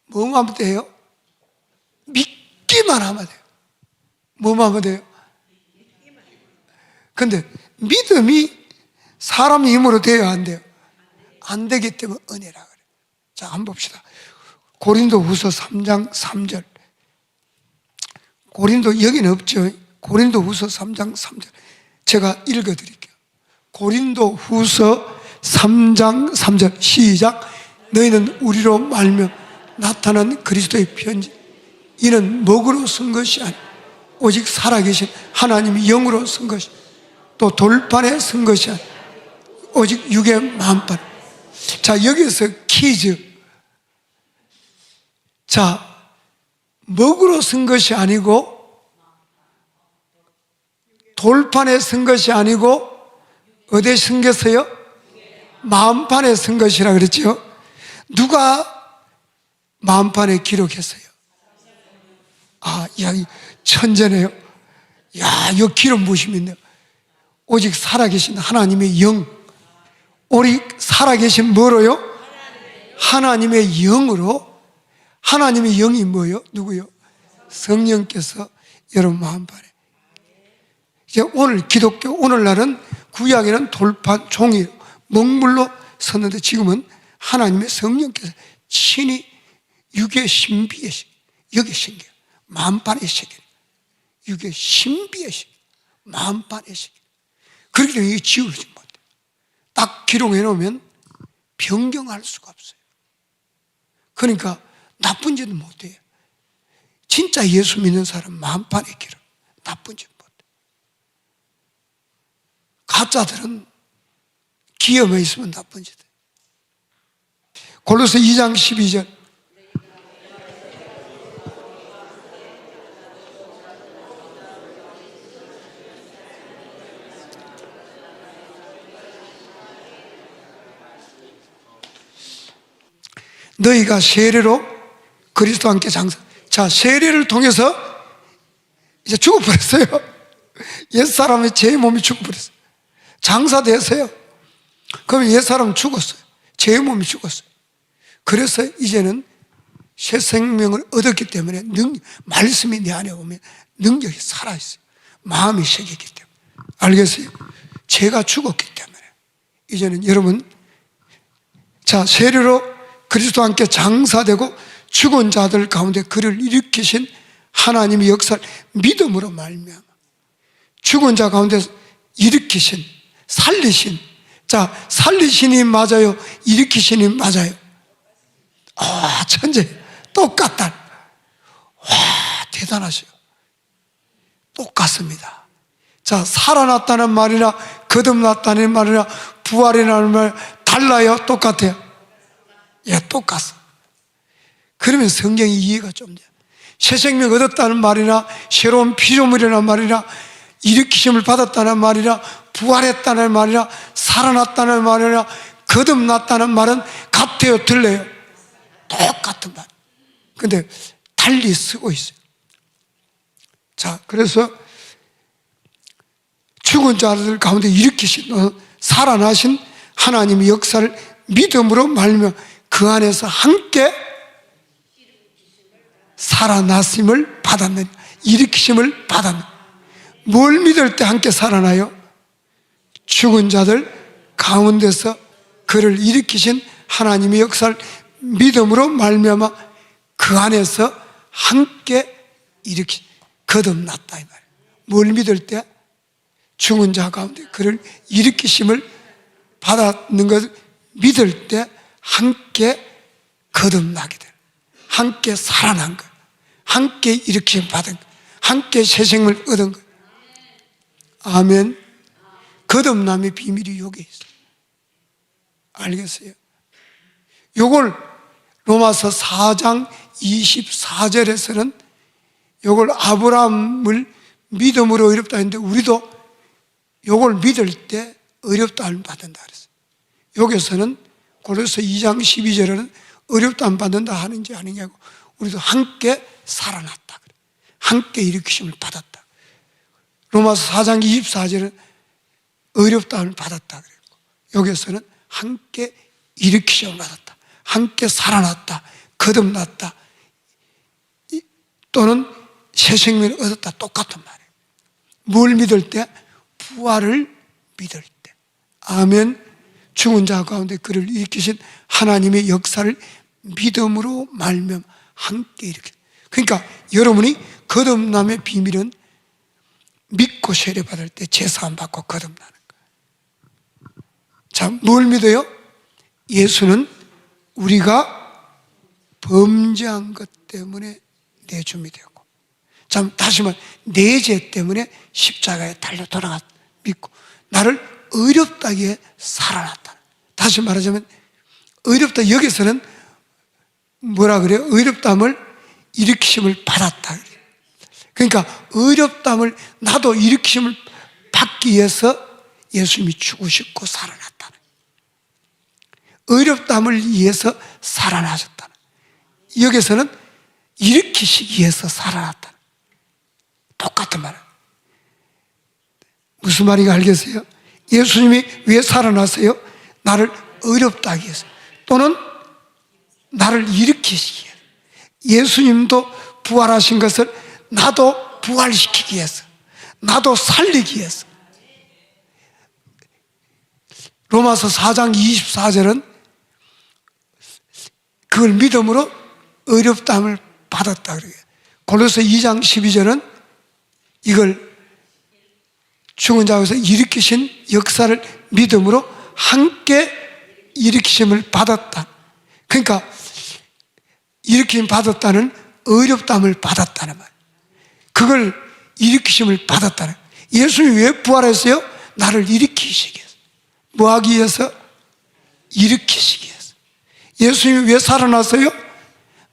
Speaker 1: 뭐만 하면 돼요? 믿기만 하면 돼요. 뭐만 하면 돼요? 근데 믿음이 사람 힘으로 돼야 안 돼요. 안 되기 때문에 은혜라 그래요. 자, 한번 봅시다. 고린도후서 3장 3절. 고린도 여기는 없죠. 고린도후서 3장 3절. 제가 읽어드릴게요. 고린도후서 3장 3절 시작. 너희는 우리로 말며 나타난 그리스도의 편지, 이는 먹으로 쓴 것이 아니 오직 살아계신 하나님이 영으로 쓴 것이, 또 돌판에 쓴 것이 아니 오직 육의 마음판. 자, 여기서 퀴즈. 자, 먹으로 쓴 것이 아니고 돌판에 쓴 것이 아니고 어디에 쓴 것이요? 마음판에 쓴 것이라 그랬죠. 누가 마음판에 기록했어요? 아, 야, 천재네요. 야, 이 기록 보시면요, 오직 살아계신 하나님의 영, 오직 살아계신 뭐로요? 하나님의 영으로. 하나님의 영이 뭐요? 누구요? 성령께서 여러분 마음판에. 이제 오늘 기독교, 오늘날은 구약에는 돌판, 종이, 먹물로 썼는데 지금은 하나님의 성령께서 친히 육의 신비의 여기 신겨, 마음판에 신겨, 육의 신비의 신겨, 마음판에 신겨. 그렇기 때문에 이게 지우지 못해. 딱 기록해 놓으면 변경할 수가 없어요. 그러니까 나쁜 짓은 못해요. 진짜 예수 믿는 사람 마음판에 기록, 나쁜 짓 못해. 가짜들은 기업에 있으면 나쁜 짓. 골로새 2장 12절. 너희가 세례로 그리스도와 함께 장사. 자, 세례를 통해서 이제 죽어버렸어요. 옛사람의 제 몸이 죽어버렸어요. 장사됐어요. 그러면 옛사람은 죽었어요. 제 몸이 죽었어요. 그래서 이제는 새 생명을 얻었기 때문에 말씀이 내 안에 오면 능력이 살아있어요. 마음이 새겼기 때문에. 알겠어요? 죄가 죽었기 때문에 이제는 여러분, 자, 세례로 그리스도와 함께 장사되고 죽은 자들 가운데 그를 일으키신 하나님의 역사를 믿음으로 말미암아 죽은 자 가운데 일으키신, 살리신. 자, 살리신이 맞아요? 일으키신이 맞아요? 아, 천재. 똑같다. 와, 대단하시오. 똑같습니다. 자, 살아났다는 말이나 거듭났다는 말이나 부활이라는 말 달라요? 똑같아요? 예, 똑같어. 그러면 성경이 이해가 좀 돼요. 새 생명 얻었다는 말이나 새로운 피조물이라는 말이나 일으키심을 받았다는 말이나 부활했다는 말이나 살아났다는 말이나 거듭났다는 말은 같아요? 틀려요? 똑같은 말. 근데 달리 쓰고 있어요. 자, 그래서 죽은 자들 가운데 일으키신, 살아나신 하나님의 역사를 믿음으로 말며 그 안에서 함께 살아났음을 받았는, 일으키심을 받았는. 뭘 믿을 때 함께 살아나요? 죽은 자들 가운데서 그를 일으키신 하나님의 역사를 믿음으로 말미암아 그 안에서 함께 거듭났다 이 말이에요. 뭘 믿을 때? 죽은 자 가운데 그를 일으키심을 받았는 것을 믿을 때 함께 거듭나게 되는, 함께 살아난 것, 함께 일으킴 받은 것, 함께 새 생명을 얻은 것. 아멘. 거듭남의 비밀이 여기 있어요. 알겠어요? 요걸 로마서 4장 24절에서는 요걸 아브라함을 믿음으로 의롭다 했는데, 우리도 요걸 믿을 때 의롭다함을 받는다 그랬어요. 여기서는 고린도서 2장 12절에는 의롭다함 받는다 하는지 아니냐고, 우리도 함께 살아났다 그래. 함께 일으키심을 받았다. 로마서 4장 24절은 의롭다함을 받았다 그랬고, 여기서는 함께 일으키심을 받았다, 함께 살아났다, 거듭났다, 또는 새 생명을 얻었다, 똑같은 말이에요. 뭘 믿을 때? 부활을 믿을 때. 아멘. 죽은 자 가운데 그를 일으키신 하나님의 역사를 믿음으로 말미암아 함께 일으켜. 그러니까 여러분이 거듭남의 비밀은 믿고 세례받을 때 제사함 받고 거듭나는 거예요. 자, 뭘 믿어요? 예수는 우리가 범죄한 것 때문에 내 주미 되었고, 자, 다시 말해 내 죄 때문에 십자가에 달려 돌아가 믿고 나를 의롭다기에 살아났다. 다시 말하자면 의롭다, 여기서는 뭐라 그래요? 의롭다함을 일으키심을 받았다. 그러니까 의롭다함을, 나도 일으키심을 받기 위해서 예수님이 죽으셨고 살아났다는, 의롭다함을 위해서 살아나셨다는, 여기서는 일으키시기 위해서 살아났다는, 똑같은 말이에요. 무슨 말인가 알겠어요? 예수님이 왜 살아나세요? 나를 의롭다 하기 위해서, 또는 나를 일으키시기 위해서. 예수님도 부활하신 것을 나도 부활시키기 위해서, 나도 살리기 위해서. 로마서 4장 24절은 그걸 믿음으로 의롭다함을 받았다 그래요. 고린도서 2장 12절은 이걸 죽은 자에서 일으키신 역사를 믿음으로 함께 일으키심을 받았다. 그러니까 일으킴 받았다는 의롭다함을 받았다는 말. 그걸 일으키심을 받았다는. 예수님이 왜 부활했어요? 나를 일으키시기 위해서. 뭐 하기 위해서? 일으키시기 위해서. 예수님이 왜 살아났어요?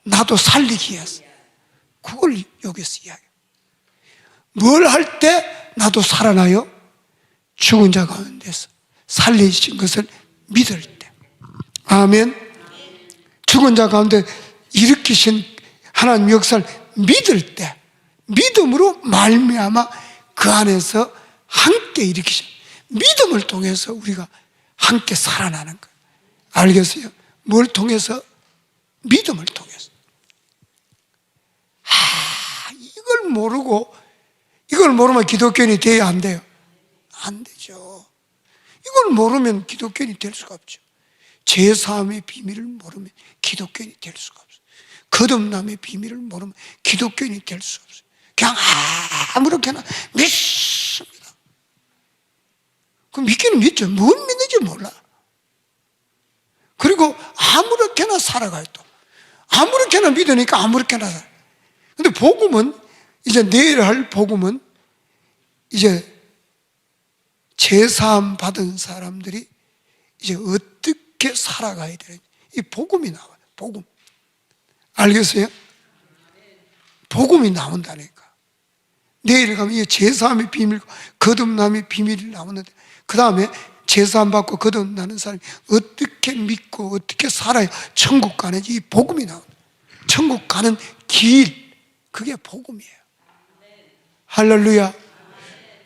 Speaker 1: 나도 살리기 위해서. 그걸 여기서 이야기해요. 뭘 할 때 나도 살아나요? 죽은 자 가운데서 살리신 것을 믿을 때. 아멘. 죽은 자 가운데 일으키신 하나님 역사를 믿을 때, 믿음으로 말미암아 그 안에서 함께 일으키신, 믿음을 통해서 우리가 함께 살아나는 거예요. 알겠어요? 뭘 통해서? 믿음을 통해서. 이걸 모르면 기독교인이 돼야 안 돼요? 안 되죠. 이걸 모르면 기독교인이 될 수가 없죠. 제사함의 비밀을 모르면 기독교인이 될 수가 없어요. 거듭남의 비밀을 모르면 기독교인이 될 수 없어요. 그냥 아무렇게나 믿습니다. 그럼 믿기는 믿죠. 뭘 믿는지 몰라. 그리고 아무렇게나 살아가요. 또 아무렇게나 믿으니까 아무렇게나 살아요. 근데 복음은, 이제 내일 할 복음은 이제 제사함 받은 사람들이 이제 어떻게 살아가야 되는지, 이 복음이 나와요. 복음. 알겠어요? 복음이 나온다니까. 내일 가면 이 제사함의 비밀, 거듭남의 비밀이 나오는데, 그 다음에 제사함 받고 거듭나는 사람이 어떻게 믿고 어떻게 살아야 천국 가는지, 이 복음이 나온다. 천국 가는 길, 그게 복음이에요. 할렐루야.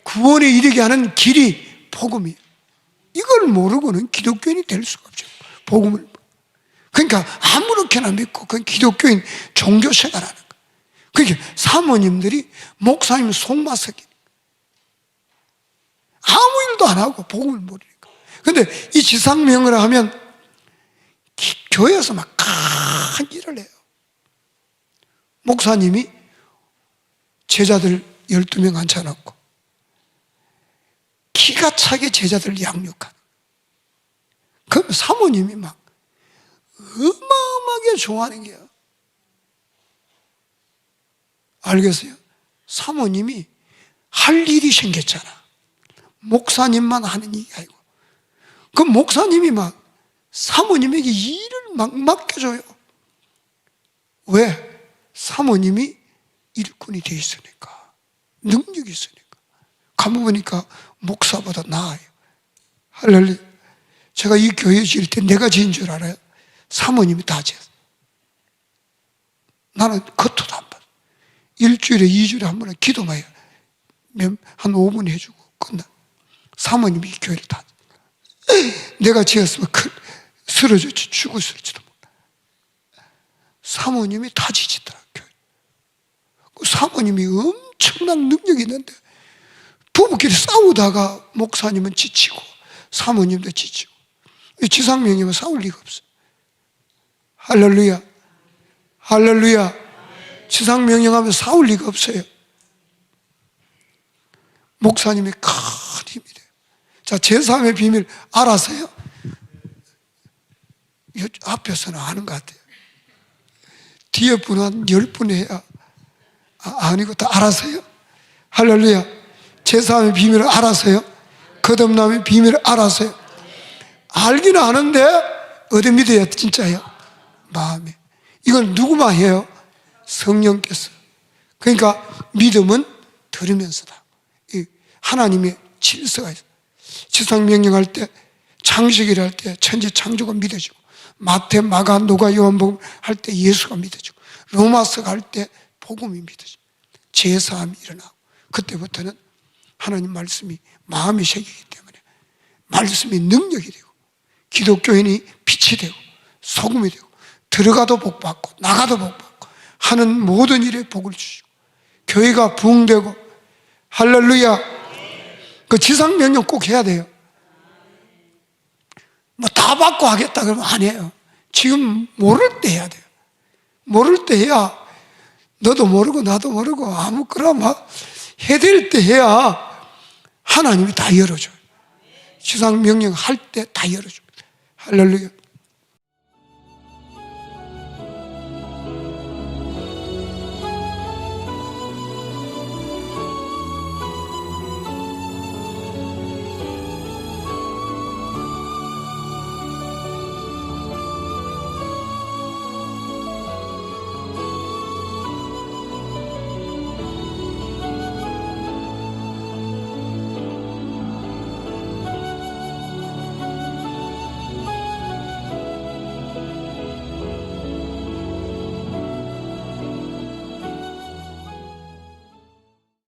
Speaker 1: 구원에 이르게 하는 길이 복음이에요. 이걸 모르고는 기독교인이 될 수가 없죠. 복음을. 그러니까 아무렇게나 믿고 그건 기독교인 종교생활하는 거예요. 그러니까 사모님들이 목사님 속마석이, 아무 일도 안 하고 복음을 모르니까. 근데 이 지상명을 하면 교회에서 막 큰 일을 해요. 목사님이 제자들 12명 앉혀놓고 기가 차게 제자들 양육하는, 그럼 사모님이 막 어마어마하게 좋아하는 게요. 알겠어요? 사모님이 할 일이 생겼잖아. 목사님만 하는 일이 아니고. 그 목사님이 막 사모님에게 일을 막 맡겨줘요. 왜? 사모님이 일꾼이 돼 있으니까. 능력이 있으니까. 가보니까 목사보다 나아요. 할렐루야. 제가 이 교회 지을 때 내가 지은 줄 알아요? 사모님이 다 지었어요. 나는 겉도 안 받아. 일주일에 2주일에 한 번은 기도만 해요. 한 5분 해주고 끝나. 사모님이 이 교회를 다 내가 지었으면 쓰러졌지 죽었을지도 몰라. 사모님이 다 지지더라. 사모님이 엄청난 능력이 있는데 부부끼리 싸우다가 목사님은 지치고 사모님도 지치고 지상명령은 싸울 리가 없어. 할렐루야. 할렐루야. 지상명령하면 싸울 리가 없어요. 목사님이 큰 힘이 돼요. 자, 제3의 비밀 알아서요? 앞에서는 아는 것 같아요. 뒤에 분은 한 10분 해야 아니고 다 알아서요? 할렐루야. 제3의 비밀을 알아서요? 거듭남의 비밀을 알아서요? 알기는 아는데 어디 믿어야 진짜예요? 마음에. 이건 누구만 해요? 성령께서. 그러니까 믿음은 들으면서다. 하나님의 질서가 있어요. 지상명령할 때, 창세기를 할 때 천지 창조가 믿어지고, 마태, 마가, 누가, 요한복음 할 때 예수가 믿어지고, 로마서가 할 때 복음이 믿어지고, 제사함이 일어나고, 그때부터는 하나님 말씀이 마음에 새기기 때문에 말씀이 능력이 되고, 기독교인이 빛이 되고 소금이 되고, 들어가도 복받고 나가도 복받고 하는 모든 일에 복을 주시고, 교회가 부흥되고. 할렐루야. 그 지상명령 꼭 해야 돼요. 뭐 다 받고 하겠다 그러면 안 해요. 지금 모를 때 해야 돼요. 모를 때 해야, 너도 모르고 나도 모르고 아무거나 막 해댈 때 해야 하나님이 다 열어줘요. 지상명령 할 때 다 열어줍니다. 할렐루야.